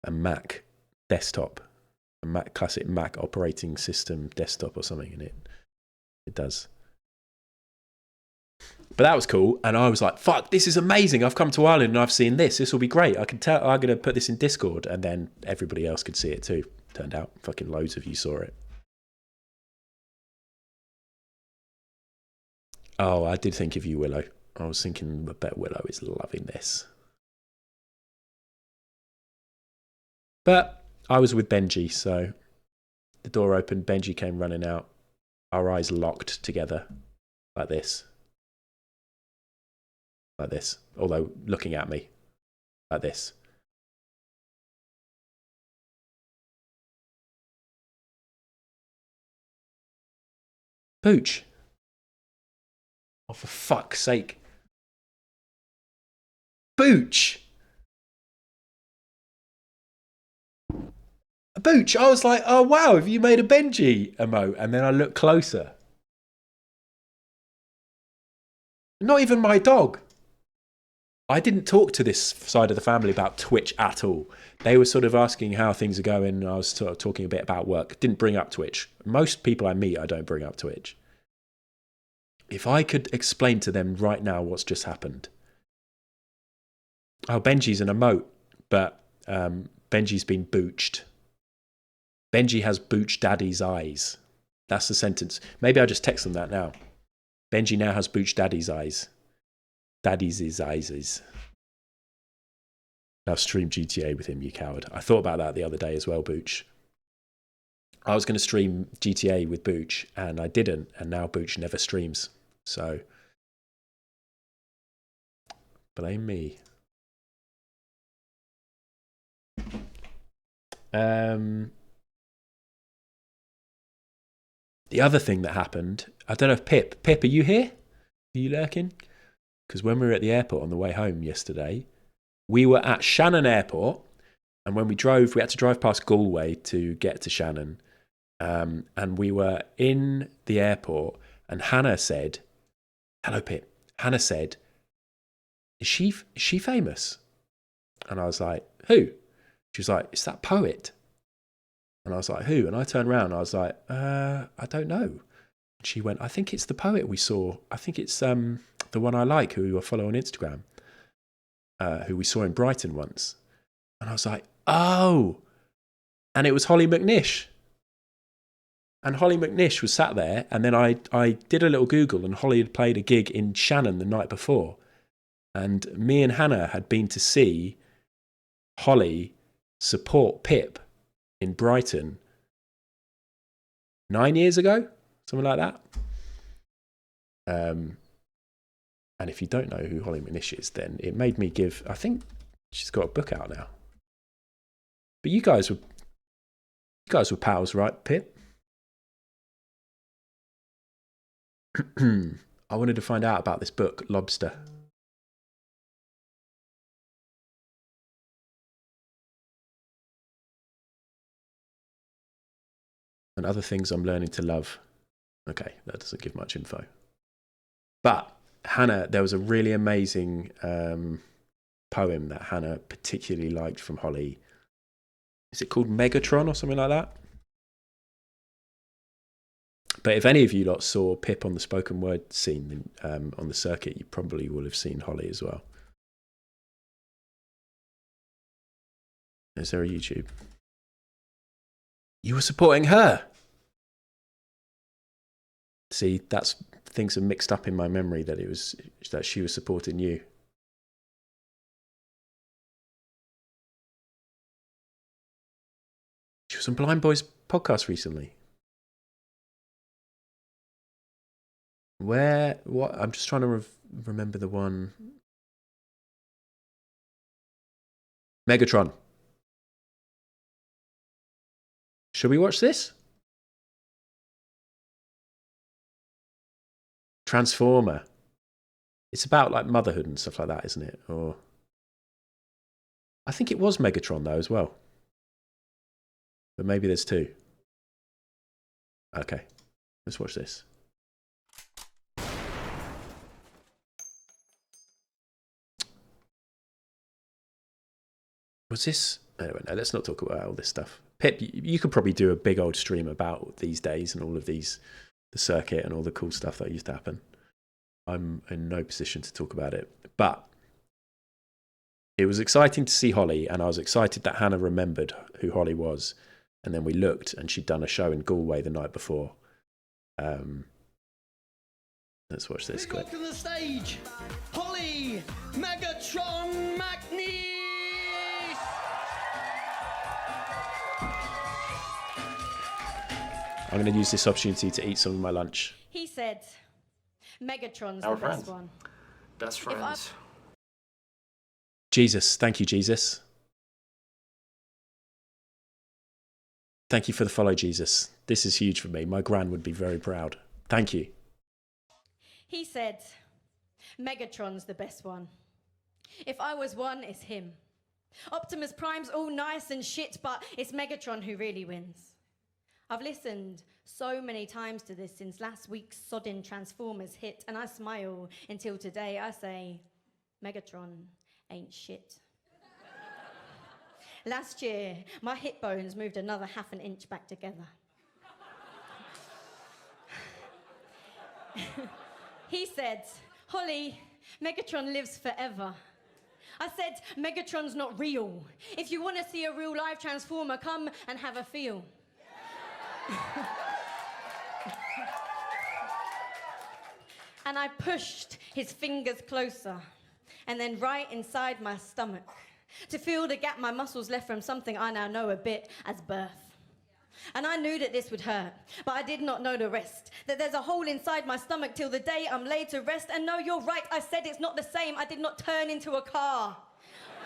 [SPEAKER 1] Mac desktop, a classic Mac operating system desktop or something, and it does. But that was cool, and I was like, fuck, this is amazing. I've come to Ireland and I've seen this. This will be great. I can tell I'm going to put this in Discord, and then everybody else could see it too. Turned out fucking loads of you saw it. Oh, I did think of you, Willow. I was thinking, I bet Willow is loving this. But I was with Benji, so the door opened, Benji came running out. Our eyes locked together, like this. Like this, although looking at me, like this. Pooch. Oh, for fuck's sake. Booch! Booch! I was like, oh wow, have you made a Benji emote? And then I looked closer. Not even my dog. I didn't talk to this side of the family about Twitch at all. They were sort of asking how things are going. I was sort of talking a bit about work. Didn't bring up Twitch. Most people I meet, I don't bring up Twitch. If I could explain to them right now what's just happened. Oh, Benji's an emote, but Benji's been booched. Benji has Booch Daddy's eyes. That's the sentence. Maybe I'll just text them that now. Benji now has Booch Daddy's eyes. Daddy's eyes. Now stream GTA with him, you coward. I thought about that the other day as well, Booch. I was going to stream GTA with Booch, and I didn't, and now Booch never streams. So, blame me. The other thing that happened, I don't know if Pip, are you here? Are you lurking? Because when we were at the airport on the way home yesterday, we were at Shannon Airport, and when we had to drive past Galway to get to Shannon, and we were in the airport, and Hannah said, hello, Pip. Hannah said, is she famous? And I was like, who? She was like, it's that poet. And I was like, who? And I turned around and I was like, I don't know. She went, I think it's the poet we saw. I think it's the one I like, who I follow on Instagram, who we saw in Brighton once. And I was like, oh. And it was Holly McNish. And Holly McNish was sat there, and then I did a little Google, and Holly had played a gig in Shannon the night before. And me and Hannah had been to see Holly support Pip in Brighton 9 years ago, something like that. And if you don't know who Holly Manish is, then it made me give. I think she's got a book out now. But you guys were pals, right, Pip? I wanted to find out about this book, Lobster. And other things I'm learning to love. Okay, that doesn't give much info. But Hannah, there was a really amazing poem that Hannah particularly liked from Holly. Is it called Megatron or something like that? But if any of you lot saw Pip on the spoken word scene on the circuit, you probably will have seen Holly as well. Is there a YouTube? You were supporting her. See, that's things are mixed up in my memory that she was supporting you. She was on Blind Boys podcast recently. Where? What? I'm just trying to remember the one. Megatron. Should we watch this? Transformer. It's about like motherhood and stuff like that, isn't it? Or I think it was Megatron though as well. But maybe there's two. Okay, let's watch this. Was this? Anyway, no, let's not talk about all this stuff. Pip, you could probably do a big old stream about these days and all of these, the circuit and all the cool stuff that used to happen. I'm in no position to talk about it. But it was exciting to see Holly, and I was excited that Hannah remembered who Holly was. And then we looked, and she'd done a show in Galway the night before. Let's watch this quick.
[SPEAKER 6] Welcome to the stage, Holly Megatron Magnies!
[SPEAKER 1] I'm going to use this opportunity to eat some of my lunch.
[SPEAKER 7] He said, Megatron's
[SPEAKER 8] Our
[SPEAKER 7] the
[SPEAKER 8] friends.
[SPEAKER 7] best one.
[SPEAKER 8] Best friends.
[SPEAKER 1] Jesus, thank you, Jesus. Thank you for the follow, Jesus. This is huge for me. My gran would be very proud. Thank you.
[SPEAKER 7] He said, Megatron's the best one. If I was one, it's him. Optimus Prime's all nice and shit, but it's Megatron who really wins. I've listened so many times to this since last week's sodding Transformers hit, and I smile until today. I say, Megatron ain't shit. Last year, my hip bones moved another half an inch back together. He said, Holly, Megatron lives forever. I said, Megatron's not real. If you want to see a real live Transformer, come and have a feel. And I pushed his fingers closer, and then right inside my stomach, to feel the gap my muscles left from something I now know a bit as birth. And I knew that this would hurt, but I did not know the rest. That there's a hole inside my stomach till the day I'm laid to rest. And no, you're right, I said it's not the same. I did not turn into a car.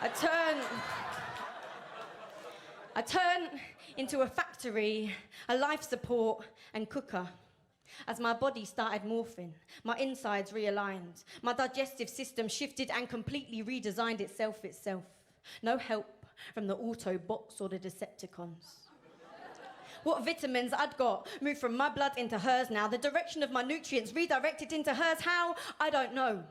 [SPEAKER 7] I turned into a factory, a life support and cooker. As my body started morphing, my insides realigned, my digestive system shifted and completely redesigned itself. No help from the Autobots or the Decepticons. What vitamins I'd got moved from my blood into hers now. The direction of my nutrients redirected into hers. How? I don't know.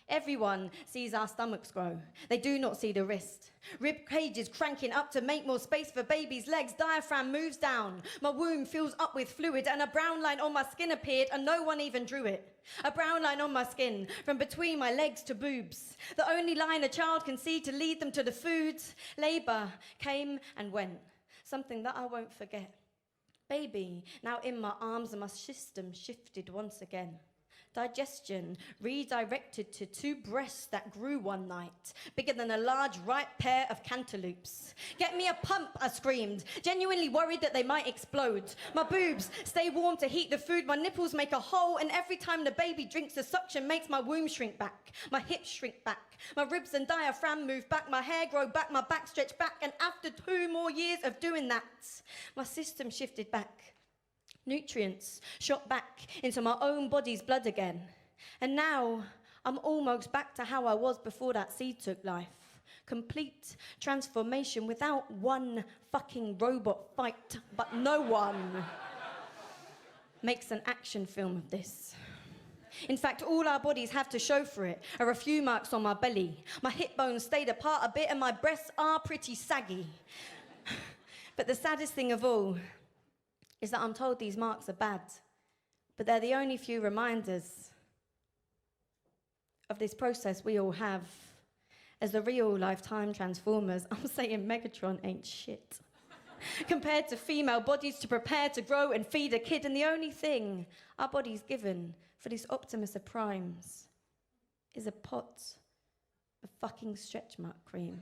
[SPEAKER 7] Everyone sees our stomachs grow. They do not see the wrist. Rib cages cranking up to make more space for baby's legs. Diaphragm moves down. My womb fills up with fluid, and a brown line on my skin appeared, and no one even drew it. A brown line on my skin, from between my legs to boobs. The only line a child can see to lead them to the foods. Labour came and went. Something that I won't forget. Baby, now in my arms, and my system shifted once again. digestion redirected to 2 breasts that grew one night, bigger than a large ripe pair of cantaloupes. Get me a pump, I screamed, genuinely worried that they might explode. My boobs stay warm to heat the food, my nipples make a hole, and every time the baby drinks the suction makes my womb shrink back, my hips shrink back, my ribs and diaphragm move back, my hair grow back, my back stretch back, and after 2 more years of doing that, my system shifted back. Nutrients shot back into my own body's blood again. And now I'm almost back to how I was before that seed took life. Complete transformation without one fucking robot fight, but no one makes an action film of this. In fact, all our bodies have to show for it are a few marks on my belly. My hip bones stayed apart a bit and my breasts are pretty saggy. But the saddest thing of all is that I'm told these marks are bad, but they're the only few reminders of this process we all have. As the real lifetime transformers, I'm saying Megatron ain't shit. Compared to female bodies to prepare to grow and feed a kid, and the only thing our body's given for this Optimus of Primes is a pot of fucking stretch mark cream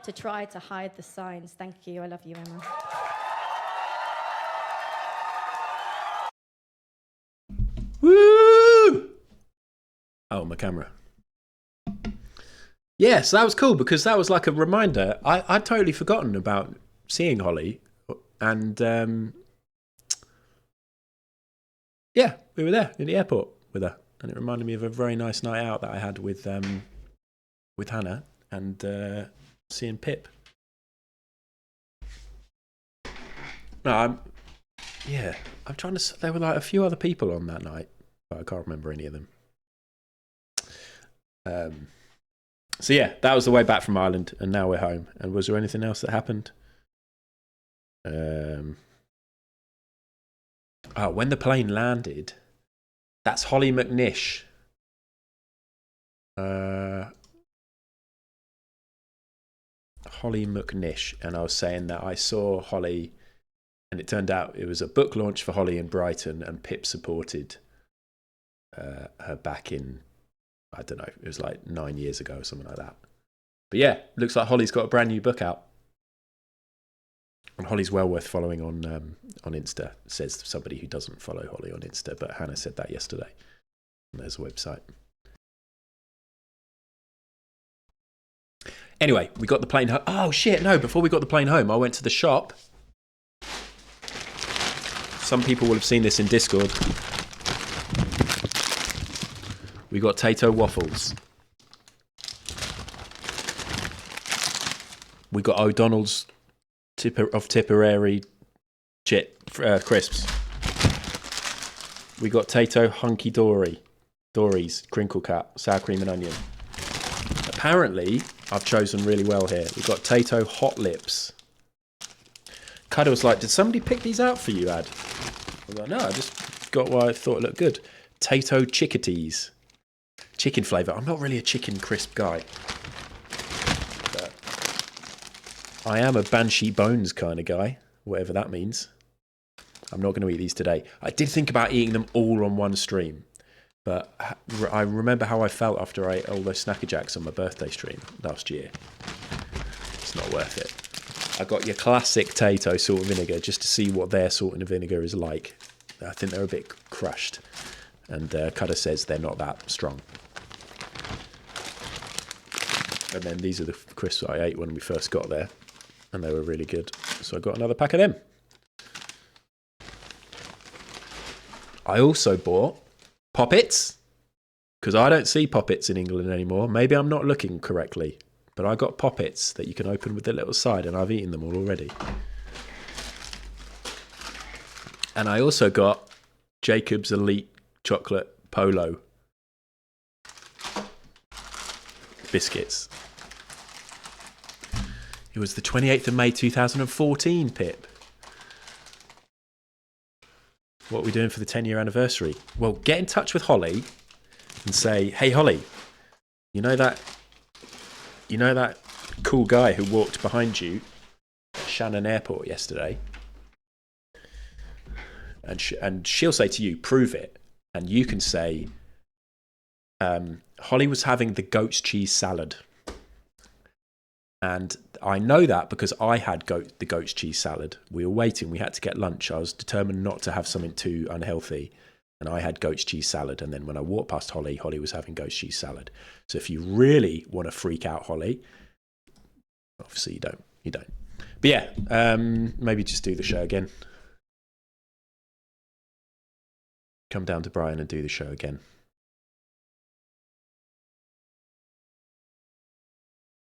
[SPEAKER 7] to try to hide the signs. Thank you. I love you, Emma.
[SPEAKER 1] Woo! Oh, my camera. Yes, that was cool because that was like a reminder. I'd totally forgotten about seeing Holly, and yeah, we were there in the airport with her, and it reminded me of a very nice night out that I had with Hannah and seeing Pip. No, I'm trying to. There were like a few other people on that night, but I can't remember any of them. So yeah, that was the way back from Ireland, and now we're home. And was there anything else that happened? When the plane landed, that's Holly McNish. Holly McNish, and I was saying that I saw Holly, and it turned out it was a book launch for Holly in Brighton, and Pip supported her back in, I don't know, it was like 9 years ago or something like that. But yeah, looks like Holly's got a brand new book out. And Holly's well worth following on Insta, says somebody who doesn't follow Holly on Insta, but Hannah said that yesterday. And there's a website. Anyway, we got the plane home. Oh shit, no, before we got the plane home, I went to the shop. Some people will have seen this in Discord. We got Tato waffles. We got O'Donnell's of Tipperary crisps. We got Tato Hunky Dory's crinkle cut, sour cream and onion. Apparently, I've chosen really well here. We've got Tato Hot Lips. Cuddle's like, did somebody pick these out for you, Ad? I was like, no, I just got what I thought looked good. Tato Chickadees. Chicken flavour. I'm not really a chicken crisp guy. But I am a Banshee Bones kind of guy, whatever that means. I'm not going to eat these today. I did think about eating them all on one stream. But I remember how I felt after I ate all those Snacker Jacks on my birthday stream last year. It's not worth it. I got your classic Tato salt and vinegar just to see what their salt and vinegar is like. I think they're a bit crushed. And Cutter says they're not that strong. And then these are the crisps that I ate when we first got there. And they were really good. So I got another pack of them. I also bought Poppets, because I don't see Poppets in England anymore. Maybe I'm not looking correctly, but I got Poppets that you can open with the little side, and I've eaten them all already. And I also got Jacob's Elite Chocolate Polo biscuits. It was the 28th of May 2014, Pip. What are we doing for the 10-year anniversary? Well, get in touch with Holly and say, hey, Holly, you know that cool guy who walked behind you at Shannon Airport yesterday? And she'll say to you, prove it. and you can say, Holly was having the goat's cheese salad. And I know that because I had the goat's cheese salad. We were waiting. We had to get lunch. I was determined not to have something too unhealthy. And I had goat's cheese salad. And then when I walked past Holly, Holly was having goat's cheese salad. So if you really want to freak out Holly, obviously you don't. But yeah, maybe just do the show again. Come down to Brian and do the show again.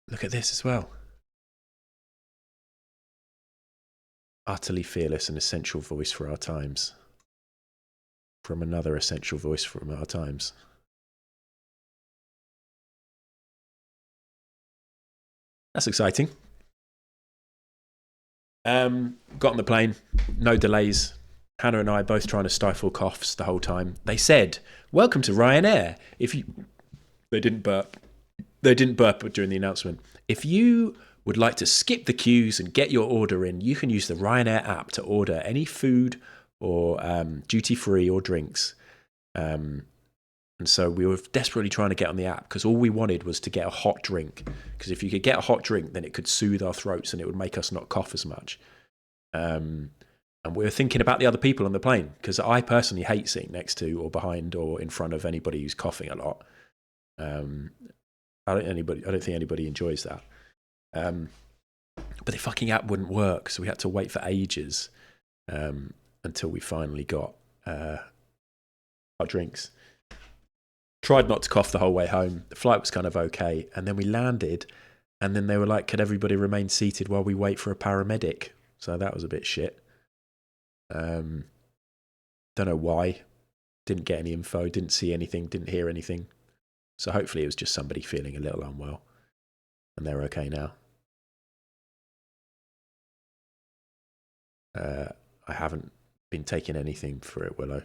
[SPEAKER 1] Look at this as well. Utterly fearless and essential voice for our times. From another essential voice from our times. That's exciting. Got on the plane, no delays. Hannah and I both trying to stifle coughs the whole time. They said, "Welcome to Ryanair." They didn't burp. They didn't burp during the announcement. If you would like to skip the queues and get your order in, you can use the Ryanair app to order any food or duty-free or drinks. And so we were desperately trying to get on the app because all we wanted was to get a hot drink. Because if you could get a hot drink, then it could soothe our throats and it would make us not cough as much. And we were thinking about the other people on the plane because I personally hate sitting next to or behind or in front of anybody who's coughing a lot. I don't think anybody enjoys that. But the fucking app wouldn't work, so we had to wait for ages until we finally got hot drinks. Tried not to cough the whole way home. The flight was kind of okay, and then we landed, and then they were like, "Could everybody remain seated while we wait for a paramedic?" So that was a bit shit. Don't know why. Didn't get any info. Didn't see anything. Didn't hear anything. So hopefully it was just somebody feeling a little unwell, and they're okay now. I haven't been taking anything for it, Willow.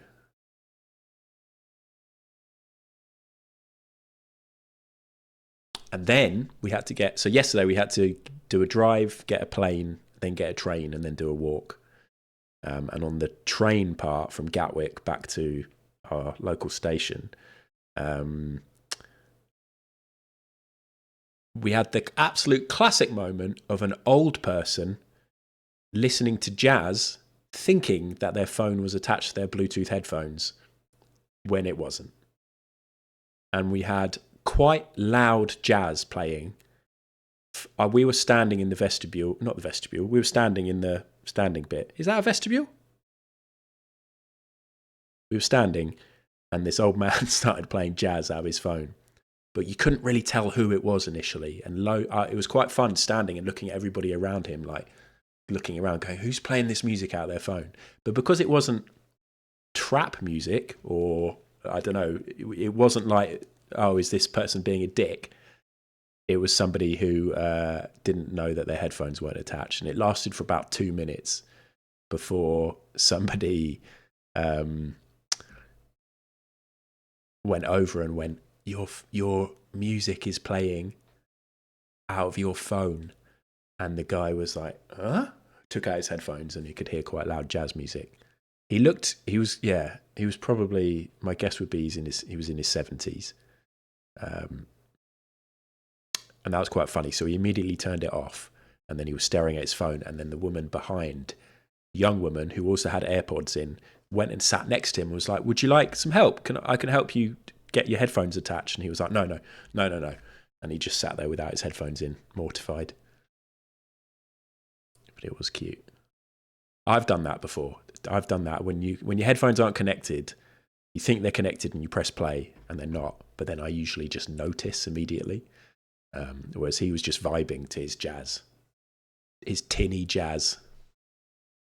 [SPEAKER 1] And then we had to so yesterday we had to do a drive, get a plane, then get a train, and then do a walk. And on the train part from Gatwick back to our local station, we had the absolute classic moment of an old person listening to jazz, thinking that their phone was attached to their Bluetooth headphones when it wasn't. And we had quite loud jazz playing. We were standing in the vestibule, not the vestibule, we were standing in the standing bit. Is that a vestibule? We were standing, and this old man started playing jazz out of his phone. But you couldn't really tell who it was initially. And it was quite fun standing and looking at everybody around him, like looking around going, who's playing this music out of their phone? But because it wasn't trap music, or I don't know, it wasn't like, oh, is this person being a dick? It was somebody who didn't know that their headphones weren't attached. And it lasted for about 2 minutes before somebody went over and went, your music is playing out of your phone. And the guy was like, huh? Took out his headphones and he could hear quite loud jazz music. He was probably, my guess would be he was in his 70s. And that was quite funny. So he immediately turned it off, and then he was staring at his phone. And then the woman behind, young woman who also had AirPods in, went and sat next to him and was like, "Would you like some help? I can help you get your headphones attached." And he was like, No. And he just sat there without his headphones in, mortified. But it was cute. I've done that before. I've done that when your headphones aren't connected. You think they're connected and you press play and they're not. But then I usually just notice immediately. Whereas he was just vibing to his jazz, his tinny jazz.